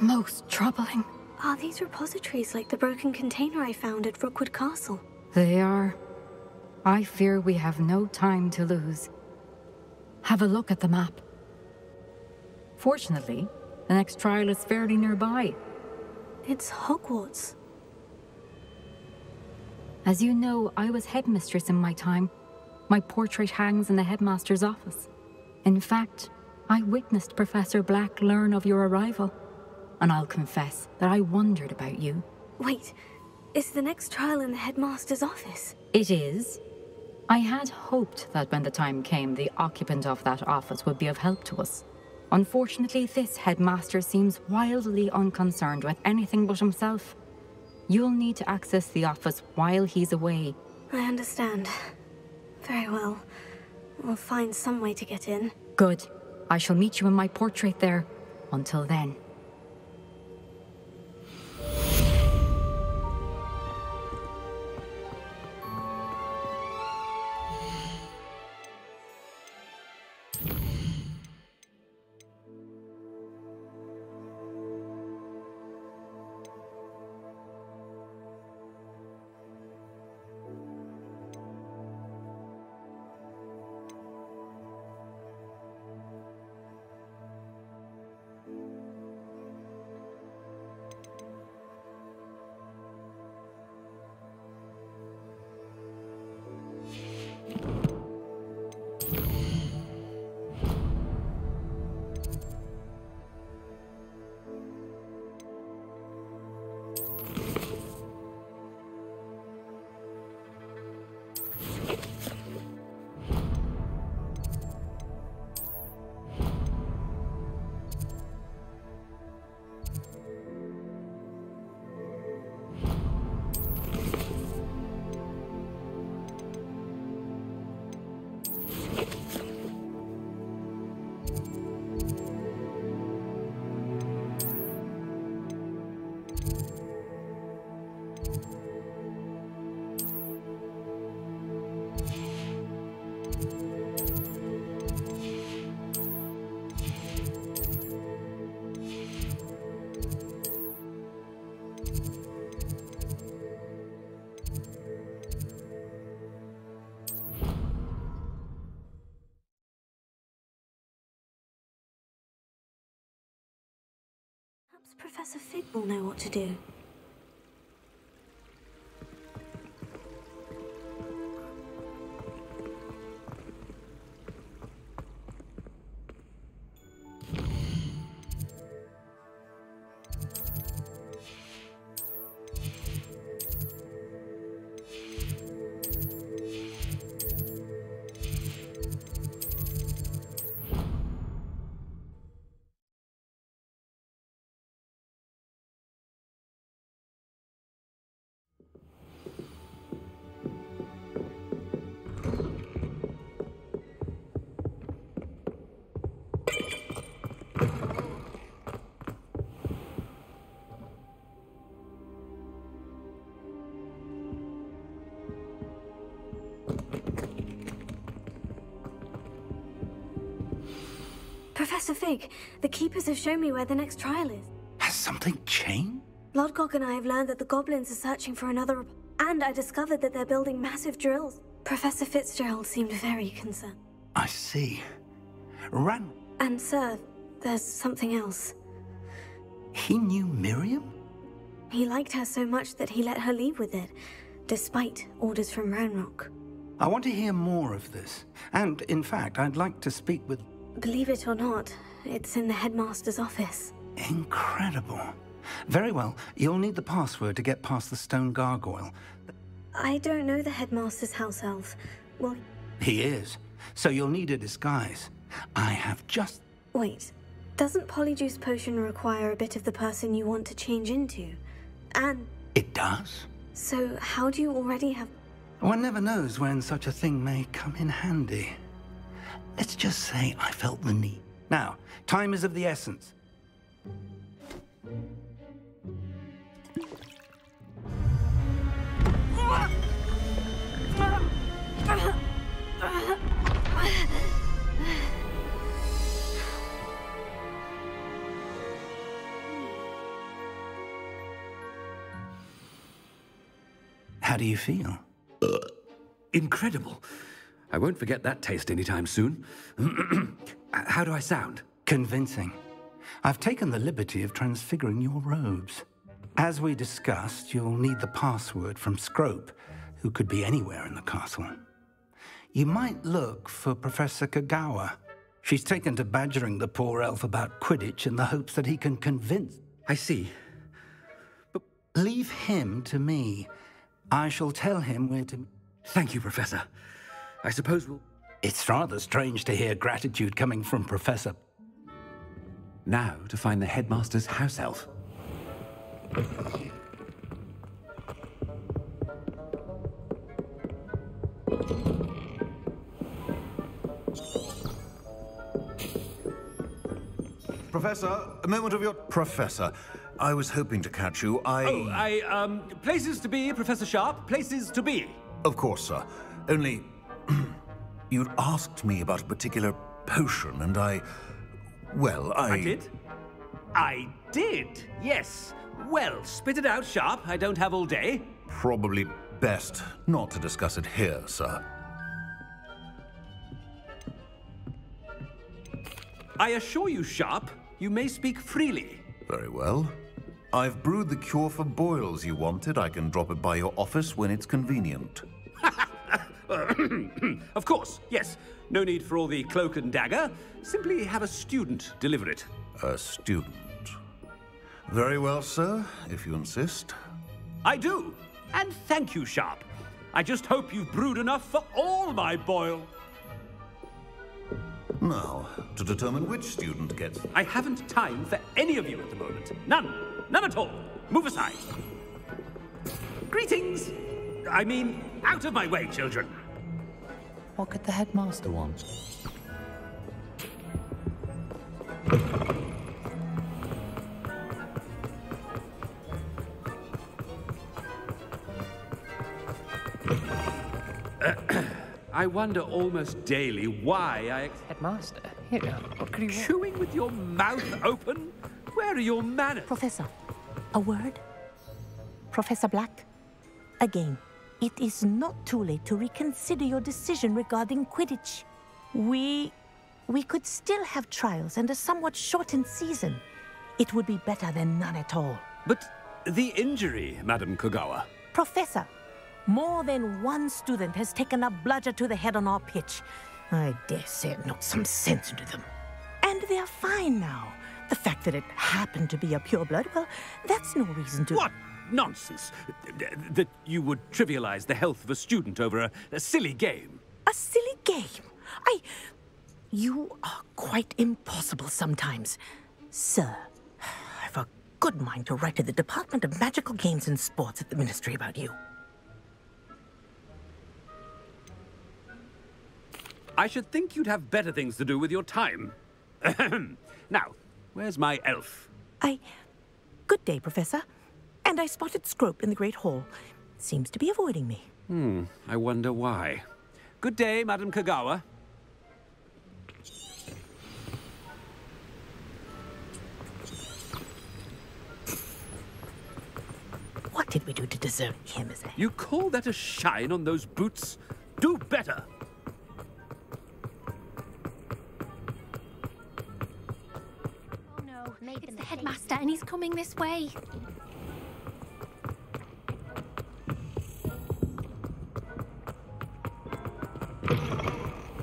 Most troubling. Are these repositories like the broken container I found at Rookwood Castle? They are. I fear we have no time to lose. Have a look at the map. Fortunately, the next trial is fairly nearby. It's Hogwarts. As you know, I was headmistress in my time. My portrait hangs in the headmaster's office. In fact, I witnessed Professor Black learn of your arrival. And I'll confess that I wondered about you. Wait, is the next trial in the headmaster's office? It is. I had hoped that when the time came, the occupant of that office would be of help to us. Unfortunately, this headmaster seems wildly unconcerned with anything but himself. You'll need to access the office while he's away. I understand. Very well. We'll find some way to get in. Good. I shall meet you in my portrait there. Until then. Professor Fig will know what to do. Professor Fig, the Keepers have shown me where the next trial is. Has something changed? Lodgok and I have learned that the goblins are searching for another... And I discovered that they're building massive drills. Professor Fitzgerald seemed very concerned. I see. And sir, there's something else. He knew Miriam? He liked her so much that he let her leave with it, despite orders from Ranrock. I want to hear more of this. And, in fact, I'd like to speak with... Believe it or not, it's in the headmaster's office. Incredible. Very well. You'll need the password to get past the stone gargoyle. I don't know the headmaster's house elf. Well... He is. So you'll need a disguise. I have just... Wait. Doesn't Polyjuice Potion require a bit of the person you want to change into? And... It does? So how do you already have... One never knows when such a thing may come in handy. Let's just say I felt the need. Now, time is of the essence. How do you feel? Incredible. I won't forget that taste anytime soon. How do I sound? Convincing. I've taken the liberty of transfiguring your robes. As we discussed, you'll need the password from Scrope, who could be anywhere in the castle. You might look for Professor Kagawa. She's taken to badgering the poor elf about Quidditch in the hopes that he can convince... I see. But leave him to me. I shall tell him where to... Thank you, Professor. I suppose we'll... It's rather strange to hear gratitude coming from Professor... Now to find the headmaster's house elf. Professor, a moment of your... Professor, I was hoping to catch you. Places to be, Professor Sharp. Places to be. Of course, sir. Only... you'd asked me about a particular potion, and well, I did? I did, yes. Well, spit it out, Sharp. I don't have all day. Probably best not to discuss it here, sir. I assure you, Sharp, you may speak freely. Very well. I've brewed the cure for boils you wanted. I can drop it by your office when it's convenient. Of course, yes. No need for all the cloak and dagger. Simply have a student deliver it. A student? Very well, sir, if you insist. I do. And thank you, Sharp. I just hope you've brewed enough for all my boil. Now, to determine which student gets... I haven't time for any of you at the moment. None. None at all. Move aside. Greetings. I mean, out of my way, children. What could the headmaster want? I wonder almost daily why Headmaster, here, what could he want? Chewing with your mouth open? Where are your manners? Professor, a word? Professor Black? Again, it is not too late to reconsider your decision regarding Quidditch. We could still have trials and a somewhat shortened season. It would be better than none at all. But the injury, Madam Kagawa. Professor, more than one student has taken a bludger to the head on our pitch. I dare say it knocked some sense into them. And they're fine now. The fact that it happened to be a pureblood, well, that's no reason to... What nonsense! That you would trivialize the health of a student over a silly game. A silly game? You are quite impossible sometimes. Sir, I've a good mind to write to the Department of Magical Games and Sports at the Ministry about you. I should think you'd have better things to do with your time. Now, where's my elf? Good day, Professor. And I spotted Scrope in the Great Hall. Seems to be avoiding me. I wonder why. Good day, Madam Kagawa. What did we do to deserve him as a... You call that a shine on those boots? Do better! It's the headmaster, and he's coming this way.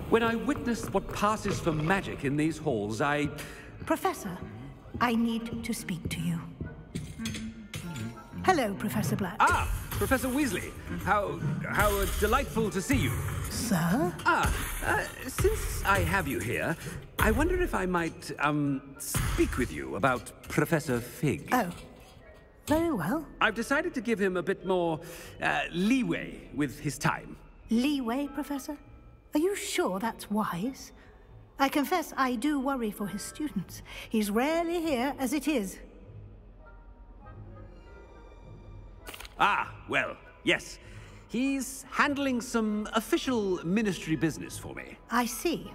When I witness what passes for magic in these halls, Professor, I need to speak to you. Hello, Professor Black. Ah, Professor Weasley. How delightful to see you. Sir? Since I have you here, I wonder if I might, speak with you about Professor Fig. Oh, very well. I've decided to give him a bit more, leeway with his time. Leeway, Professor? Are you sure that's wise? I confess I do worry for his students. He's rarely here as it is. Ah, well, yes. He's handling some official ministry business for me. I see.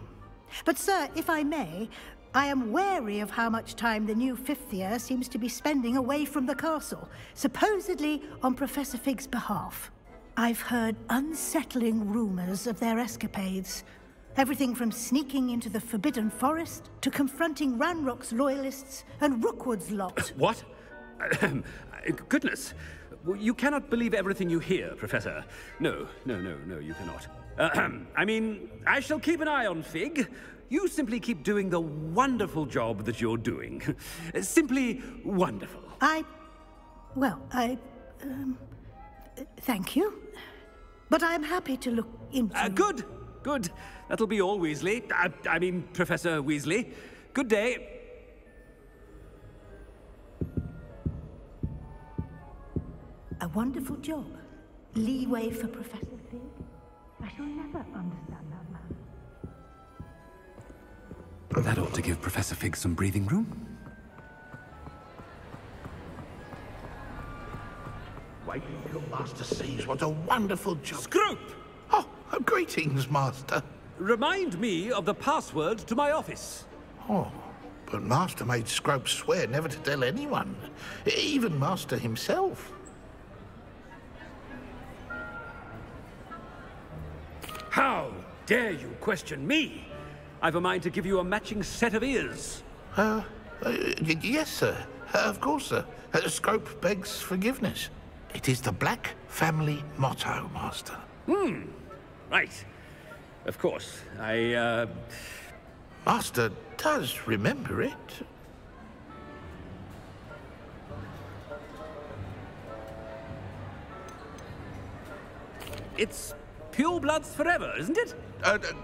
But, sir, if I may, I am wary of how much time the new fifth year seems to be spending away from the castle, supposedly on Professor Fig's behalf. I've heard unsettling rumors of their escapades. Everything from sneaking into the Forbidden Forest to confronting Ranrock's loyalists and Rookwood's lot. What? Goodness. You cannot believe everything you hear, Professor. No, you cannot. I mean, I shall keep an eye on Fig. You simply keep doing the wonderful job that you're doing. Simply wonderful. Thank you. But I'm happy to look into... Good. That'll be all, Weasley. I mean, Professor Weasley. Good day. A wonderful job. Leeway for Professor Fig. I shall never understand that man. That ought to give Professor Fig some breathing room. Wait till your master sees what a wonderful job... Scrope! Oh, greetings, Master. Remind me of the password to my office. Oh, but Master made Scrope swear never to tell anyone. Even Master himself. How dare you question me? I've a mind to give you a matching set of ears. Yes, sir. Of course, sir. Scrope begs forgiveness. It is the Black family motto, Master. Right. Of course. Master does remember it. It's purebloods forever, isn't it?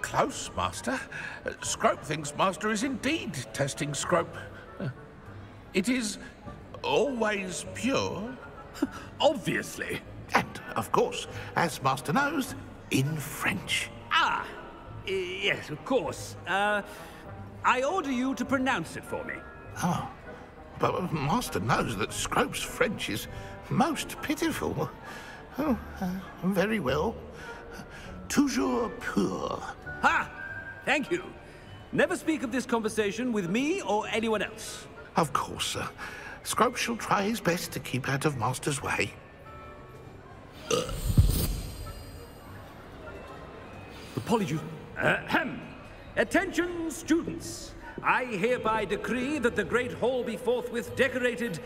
Close, Master. Scrope thinks Master is indeed testing Scrope. It is always pure. Obviously. And, of course, as Master knows, in French. Yes, of course. I order you to pronounce it for me. Oh, but Master knows that Scrope's French is most pitiful. Oh, very well. Toujours pur. Ha! Thank you. Never speak of this conversation with me or anyone else. Of course, sir. Scrope shall try his best to keep out of Master's way. Apologies. Attention, students. I hereby decree that the Great Hall be forthwith decorated...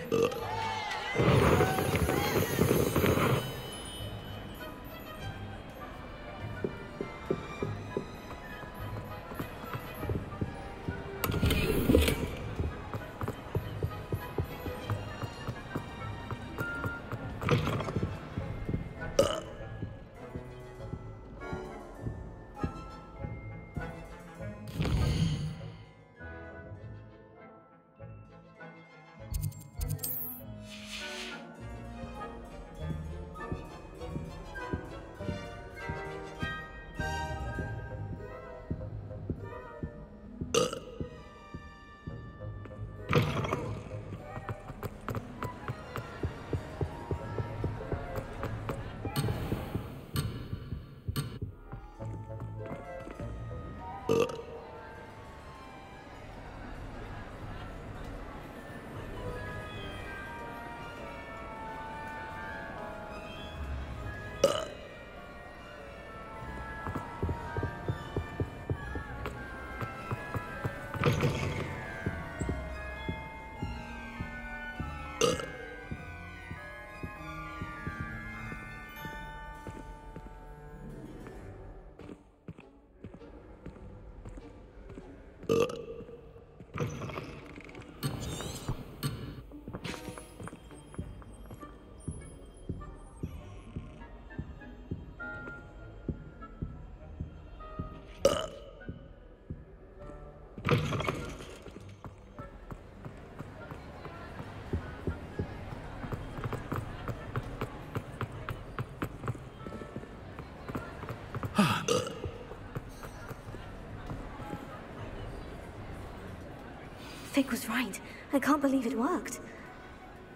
Fig was right. I can't believe it worked.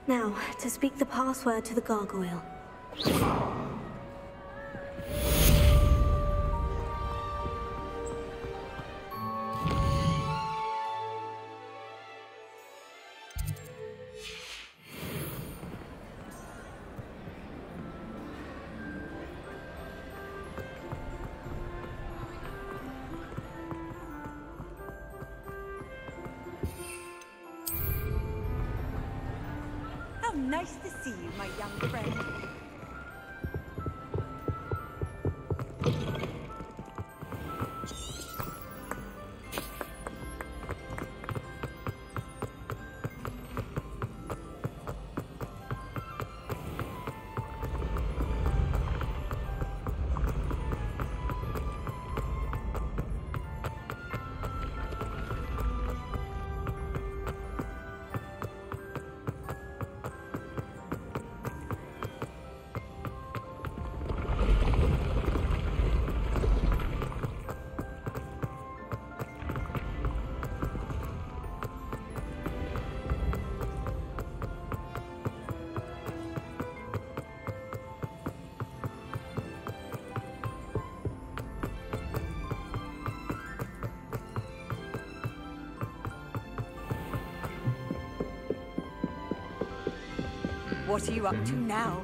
Now, to speak the password to the gargoyle. Nice to see you, my young friend. What are you up to now?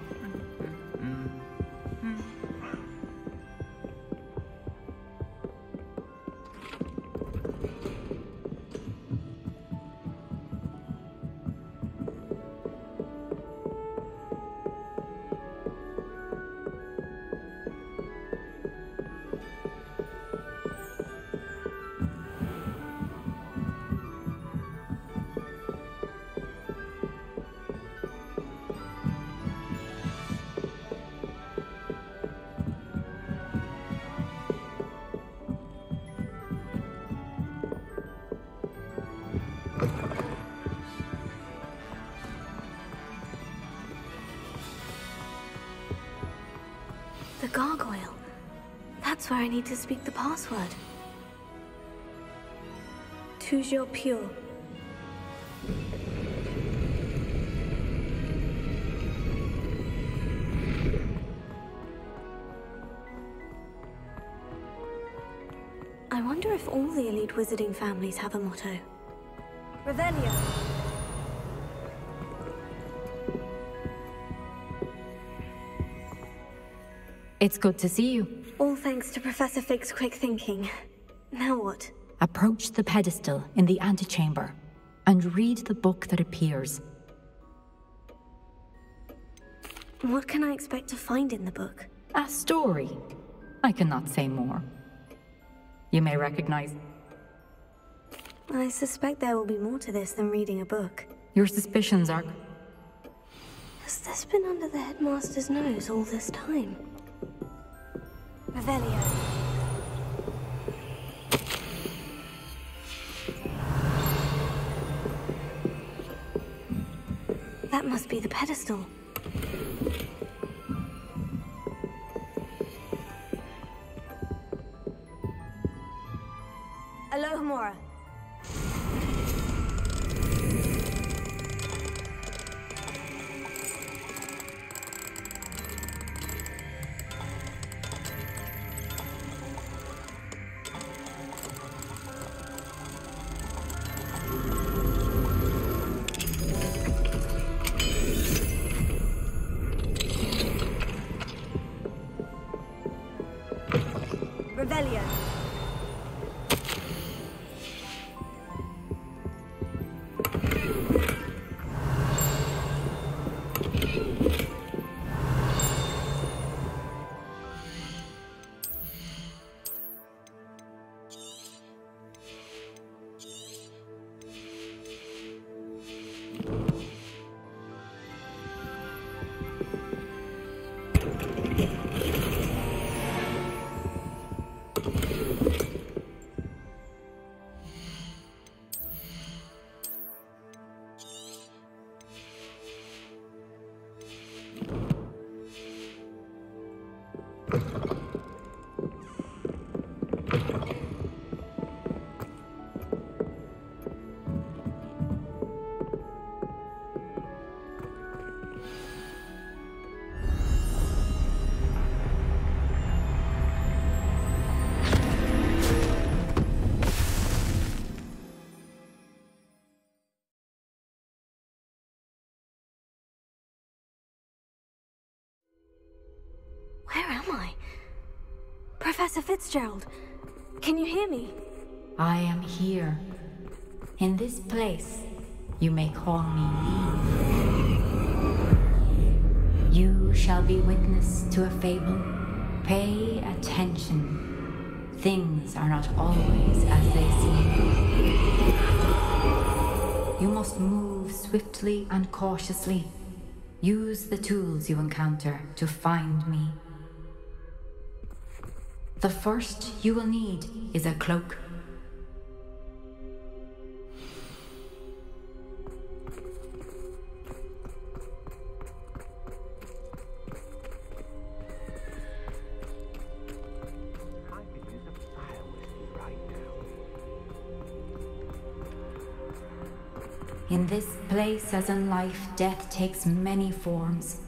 The gargoyle. That's where I need to speak the password. Toujours pure. I wonder if all the elite wizarding families have a motto. Revelio. It's good to see you. All thanks to Professor Fig's quick thinking. Now what? Approach the pedestal in the antechamber and read the book that appears. What can I expect to find in the book? A story. I cannot say more. You may recognize... I suspect there will be more to this than reading a book. Your suspicions are... Has this been under the headmaster's nose all this time? Revelio. That must be the pedestal. Alohomora. Revelio. Where am I? Professor Fitzgerald, can you hear me? I am here. In this place, you may call me Lee. You shall be witness to a fable. Pay attention. Things are not always as they seem. You must move swiftly and cautiously. Use the tools you encounter to find me. The first you will need is a cloak. In this place, as in life, death takes many forms.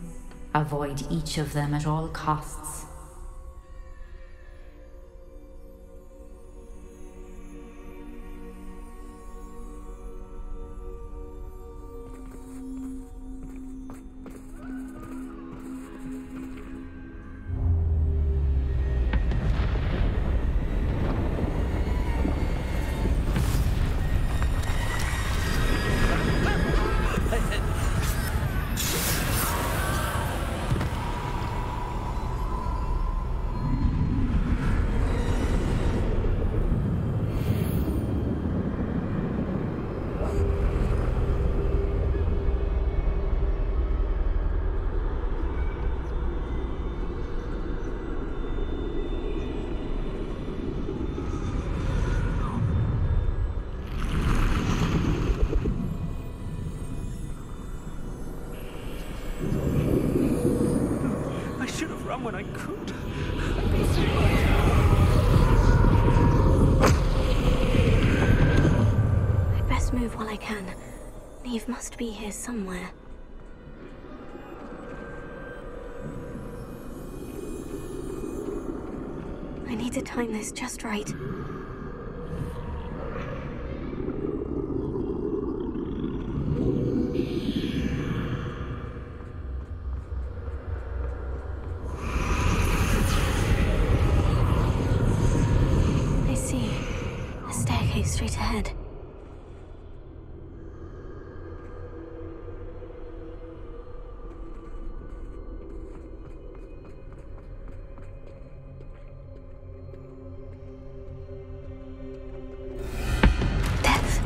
Avoid each of them at all costs. When I could. I'd best move while I can. Neve must be here somewhere. I need to time this just right. Straight ahead. Death.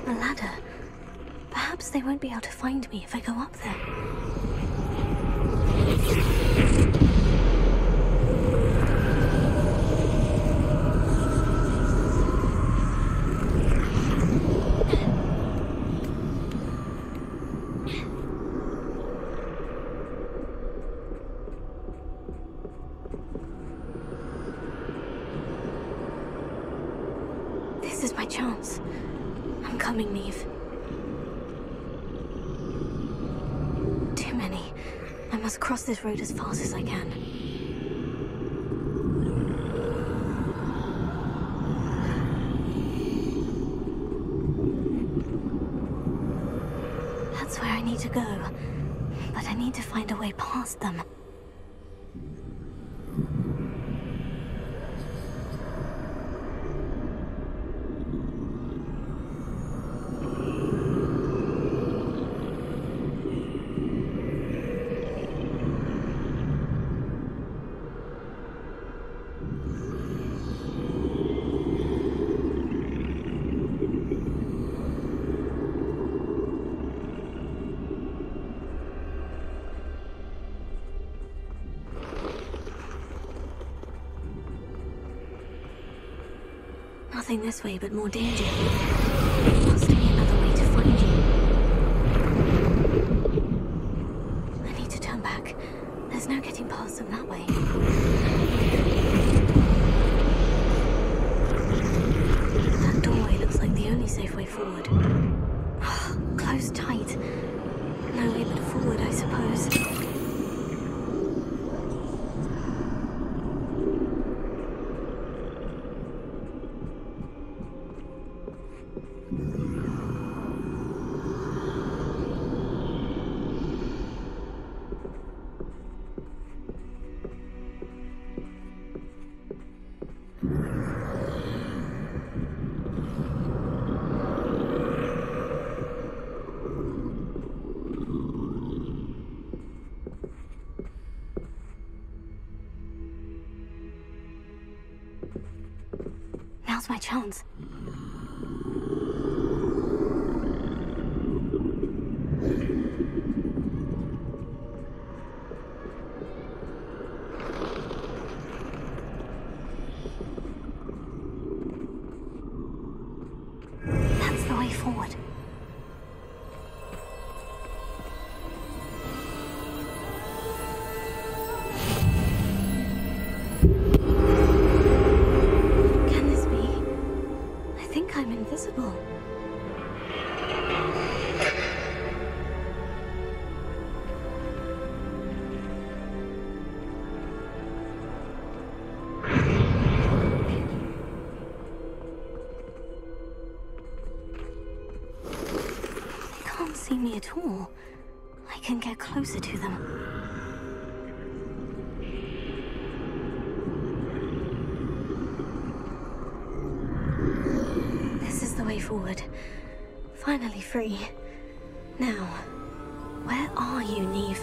A ladder. Perhaps they won't be able to find me if I go up there. This is my chance. I'm coming, Neve. Too many. I must cross this road as fast as I can. That's where I need to go. But I need to find a way past them. Nothing this way, but more danger. There must be another way to find you. I need to turn back. There's no getting past them that way. That doorway looks like the only safe way forward. Closed tight. No way but forward, I suppose. Now's my chance. That's the way forward. Can this be? I think I'm invisible. They can't see me at all. I can get closer to them. This is the way forward. Finally free. Now, where are you, Neve?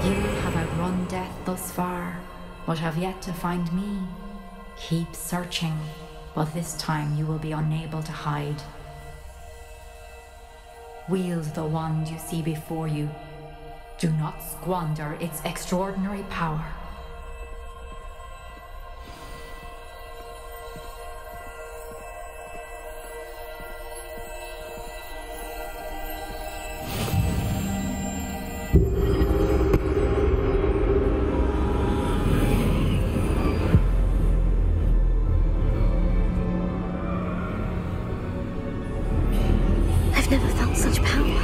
You have outrun death thus far, but have yet to find me. Keep searching, but this time you will be unable to hide. Wield the wand you see before you. Do not squander its extraordinary power. I've never felt such power.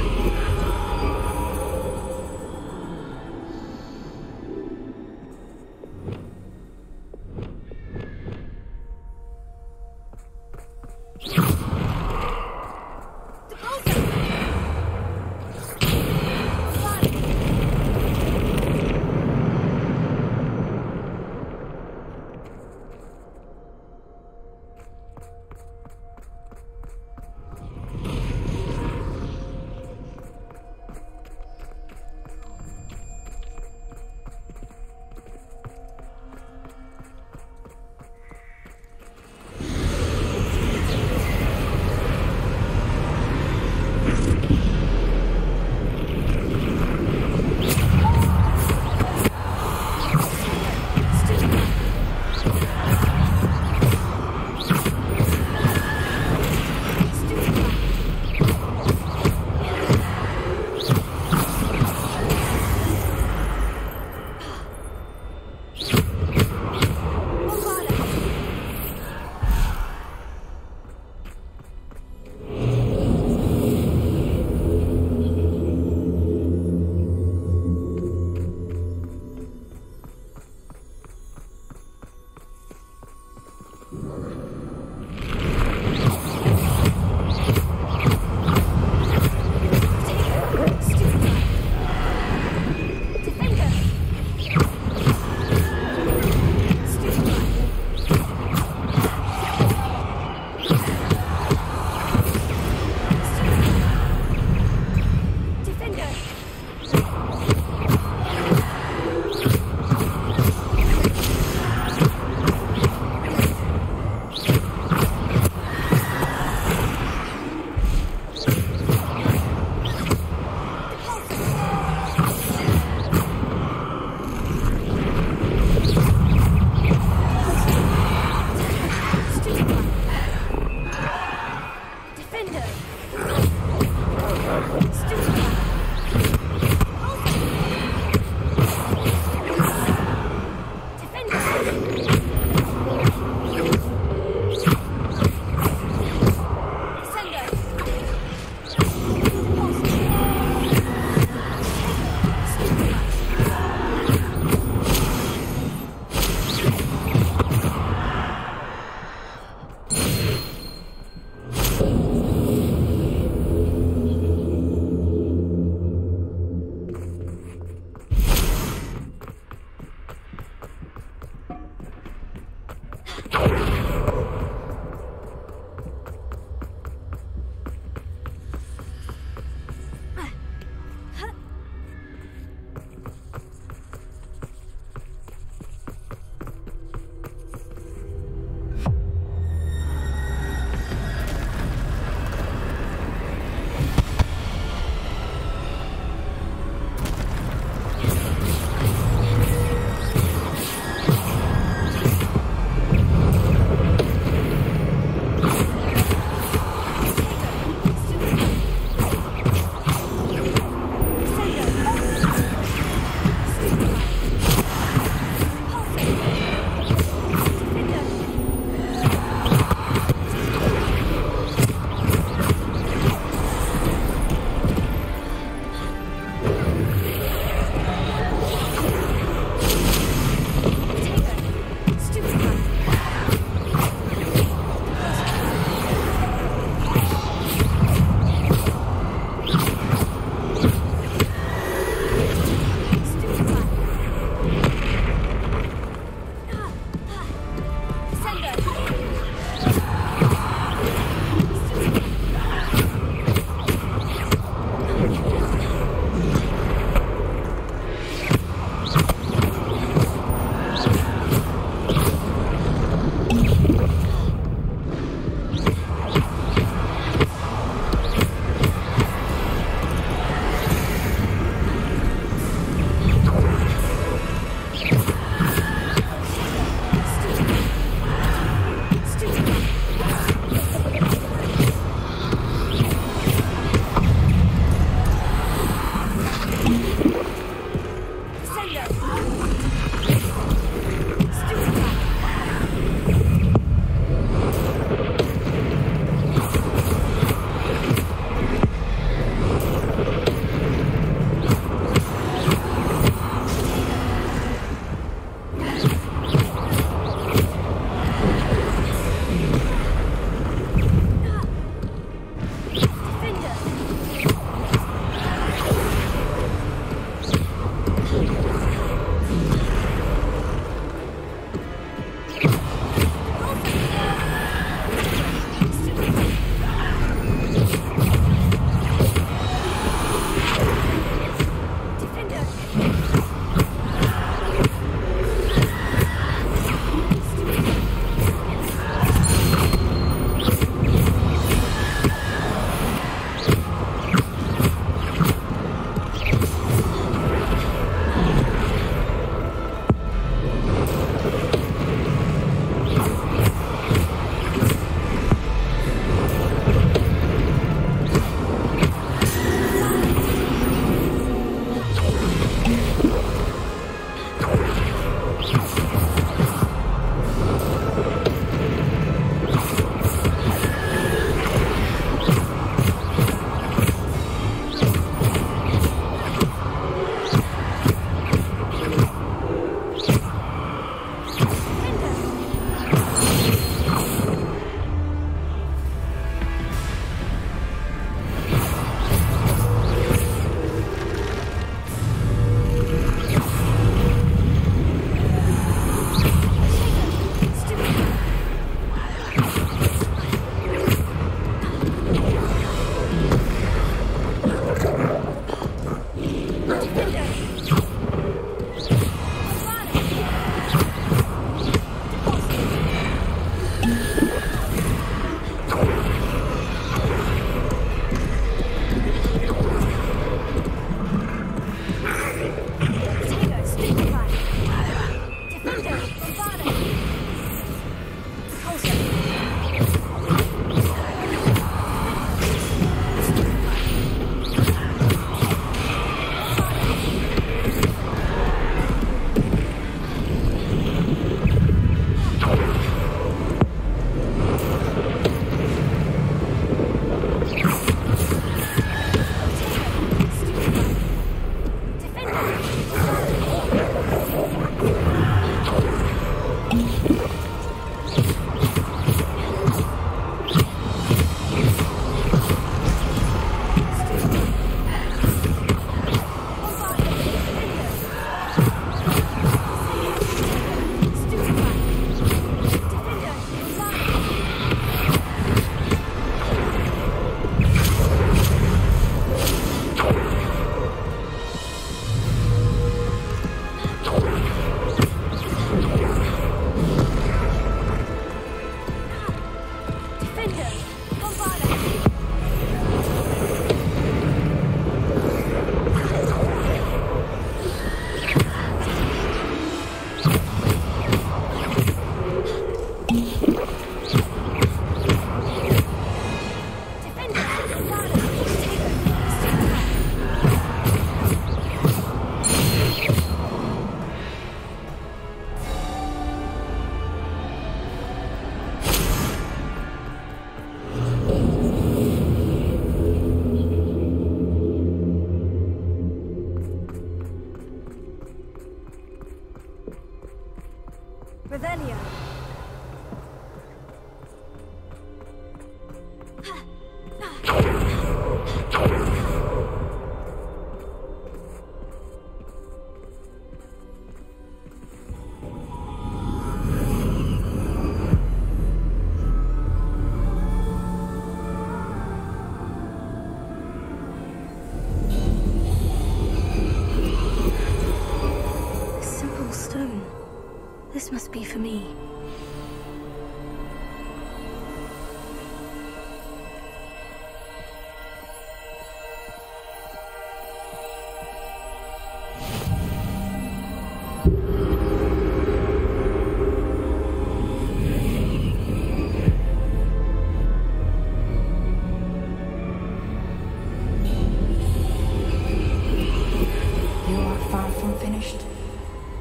This must be for me.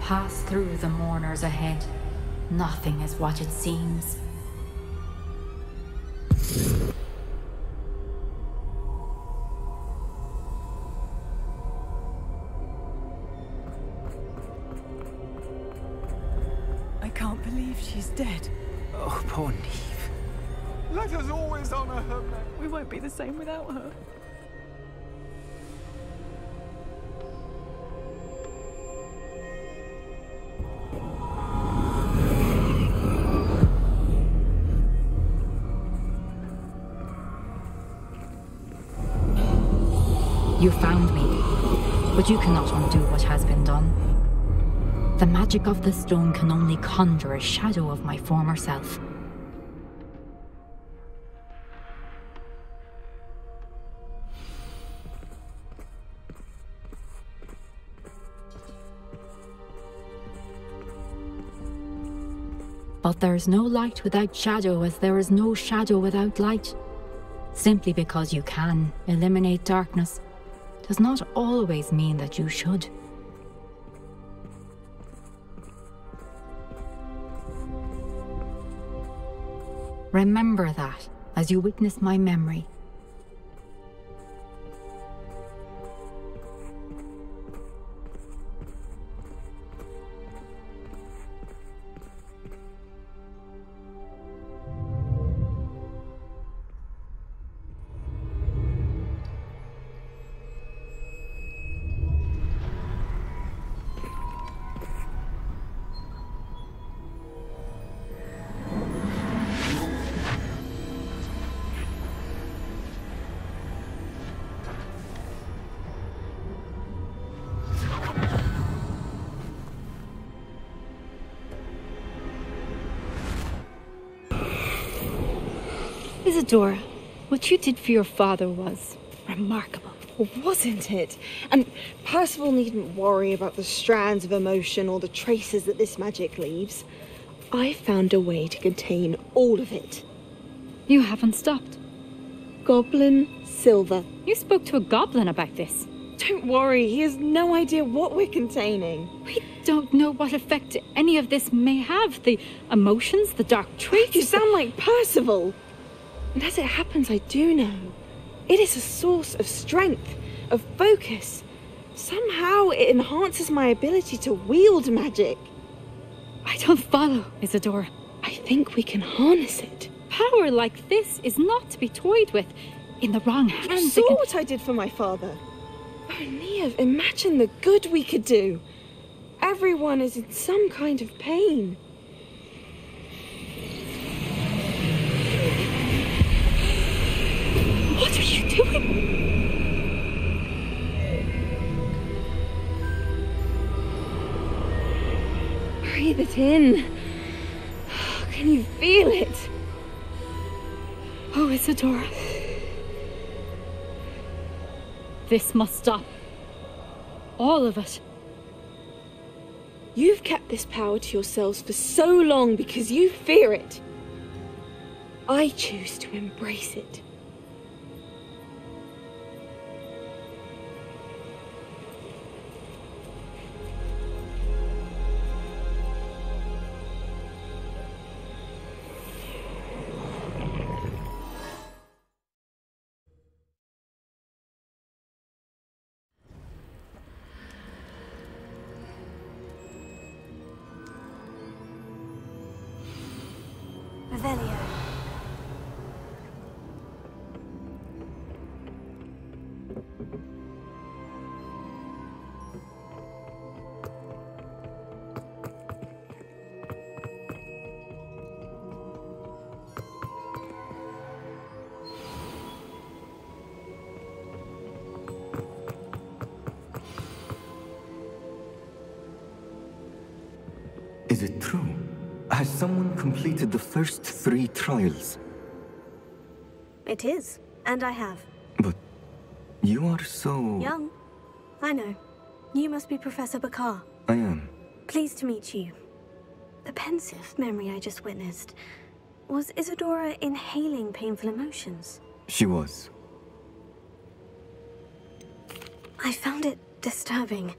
Pass through the mourners ahead. Nothing is what it seems. I can't believe she's dead. Oh, poor Neve. Let us always honor her memory. We won't be the same without her. You found me, but you cannot undo what has been done. The magic of the stone can only conjure a shadow of my former self. But there is no light without shadow, as there is no shadow without light. Simply because you can eliminate darkness does not always mean that you should. Remember that as you witness my memory. Isadora, what you did for your father was remarkable. Wasn't it? And Percival needn't worry about the strands of emotion or the traces that this magic leaves. I found a way to contain all of it. You haven't stopped. Goblin Silver. You spoke to a goblin about this. Don't worry, he has no idea what we're containing. We don't know what effect any of this may have. The emotions, the dark traits. You sound like Percival. And as it happens, I do know. It is a source of strength, of focus. Somehow it enhances my ability to wield magic. I don't follow, Isadora. I think we can harness it. Power like this is not to be toyed with. In the wrong hands, You saw what I did for my father. Oh, Neve, imagine the good we could do. Everyone is in some kind of pain. What are you doing? Breathe it in. Can you feel it? Oh, Isadora. This must stop. All of it. You've kept this power to yourselves for so long because you fear it. I choose to embrace it. Is it true? Has someone completed the first 3 trials? It is, and I have. But you are so... Young. I know. You must be Professor Bakar. I am. Pleased to meet you. The pensive memory I just witnessed. Was Isadora inhaling painful emotions? She was. I found it disturbing.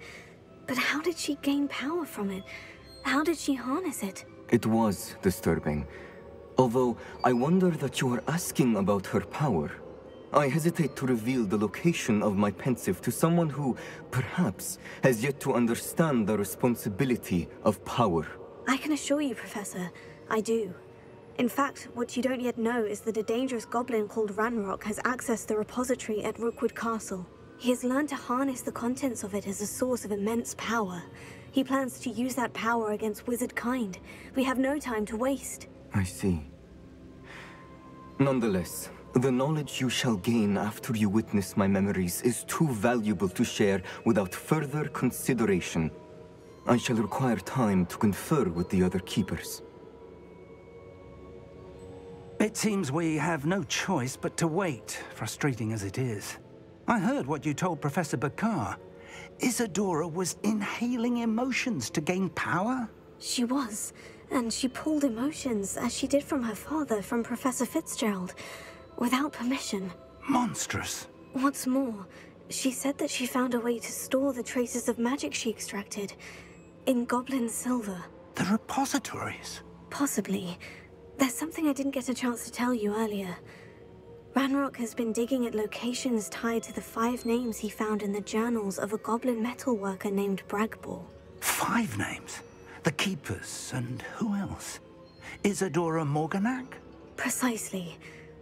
But how did she gain power from it? How did she harness it? It was disturbing. Although, I wonder that you are asking about her power. I hesitate to reveal the location of my pensive to someone who, perhaps, has yet to understand the responsibility of power. I can assure you, Professor, I do. In fact, what you don't yet know is that a dangerous goblin called Ranrock has accessed the repository at Rookwood Castle. He has learned to harness the contents of it as a source of immense power. He plans to use that power against wizard kind. We have no time to waste. I see. Nonetheless, the knowledge you shall gain after you witness my memories is too valuable to share without further consideration. I shall require time to confer with the other keepers. It seems we have no choice but to wait, frustrating as it is. I heard what you told Professor Bakar. Isadora was inhaling emotions to gain power? She was, and she pulled emotions, as she did from her father, from Professor Fitzgerald, without permission. Monstrous. What's more, she said that she found a way to store the traces of magic she extracted in goblin silver. The repositories? Possibly. There's something I didn't get a chance to tell you earlier. Ranrock has been digging at locations tied to the 5 names he found in the journals of a goblin metalworker named Bragball. 5 names? The Keepers, and who else? Isadora Morganac? Precisely.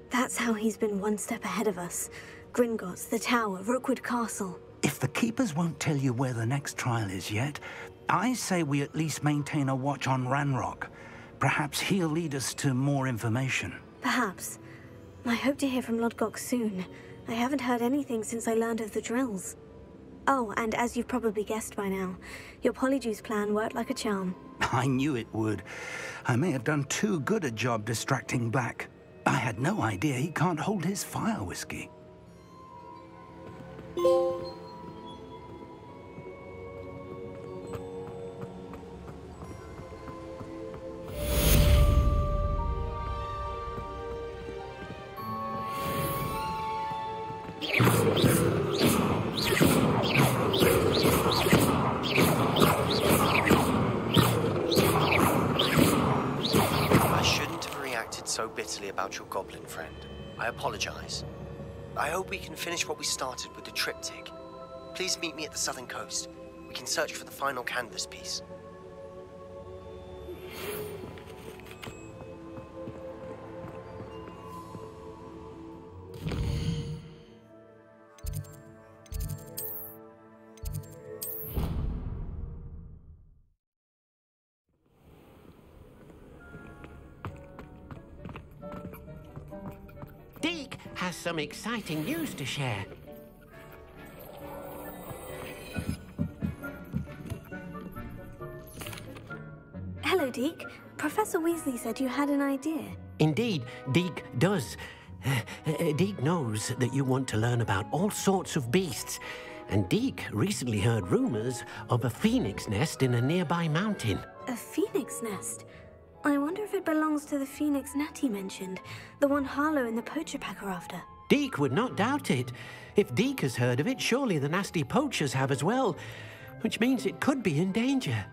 That's how he's been one step ahead of us. Gringotts, the Tower, Rookwood Castle. If the Keepers won't tell you where the next trial is yet, I say we at least maintain a watch on Ranrock. Perhaps he'll lead us to more information. Perhaps. I hope to hear from Lodgok soon. I haven't heard anything since I learned of the drills. Oh, and as you've probably guessed by now, your Polyjuice plan worked like a charm. I knew it would. I may have done too good a job distracting Black. I had no idea he can't hold his fire whiskey. So bitterly about your goblin friend. I apologize. I hope we can finish what we started with the triptych. Please meet me at the southern coast. We can search for the final canvas piece. Deke has some exciting news to share. Hello, Deke. Professor Weasley said you had an idea. Indeed, Deke does. Deke knows that you want to learn about all sorts of beasts, and Deke recently heard rumors of a phoenix nest in a nearby mountain. A phoenix nest? I wonder if it belongs to the phoenix net he mentioned, the one Harlow and the poacher pack are after. Deke would not doubt it. If Deke has heard of it, surely the nasty poachers have as well, which means it could be in danger.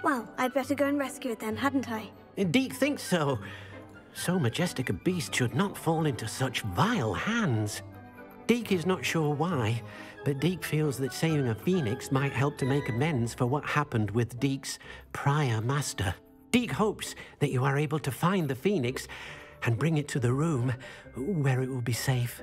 Well, I'd better go and rescue it then, hadn't I? Deke thinks so. So majestic a beast should not fall into such vile hands. Deke is not sure why, but Deke feels that saving a phoenix might help to make amends for what happened with Deke's prior master. Deke hopes that you are able to find the phoenix and bring it to the room where it will be safe.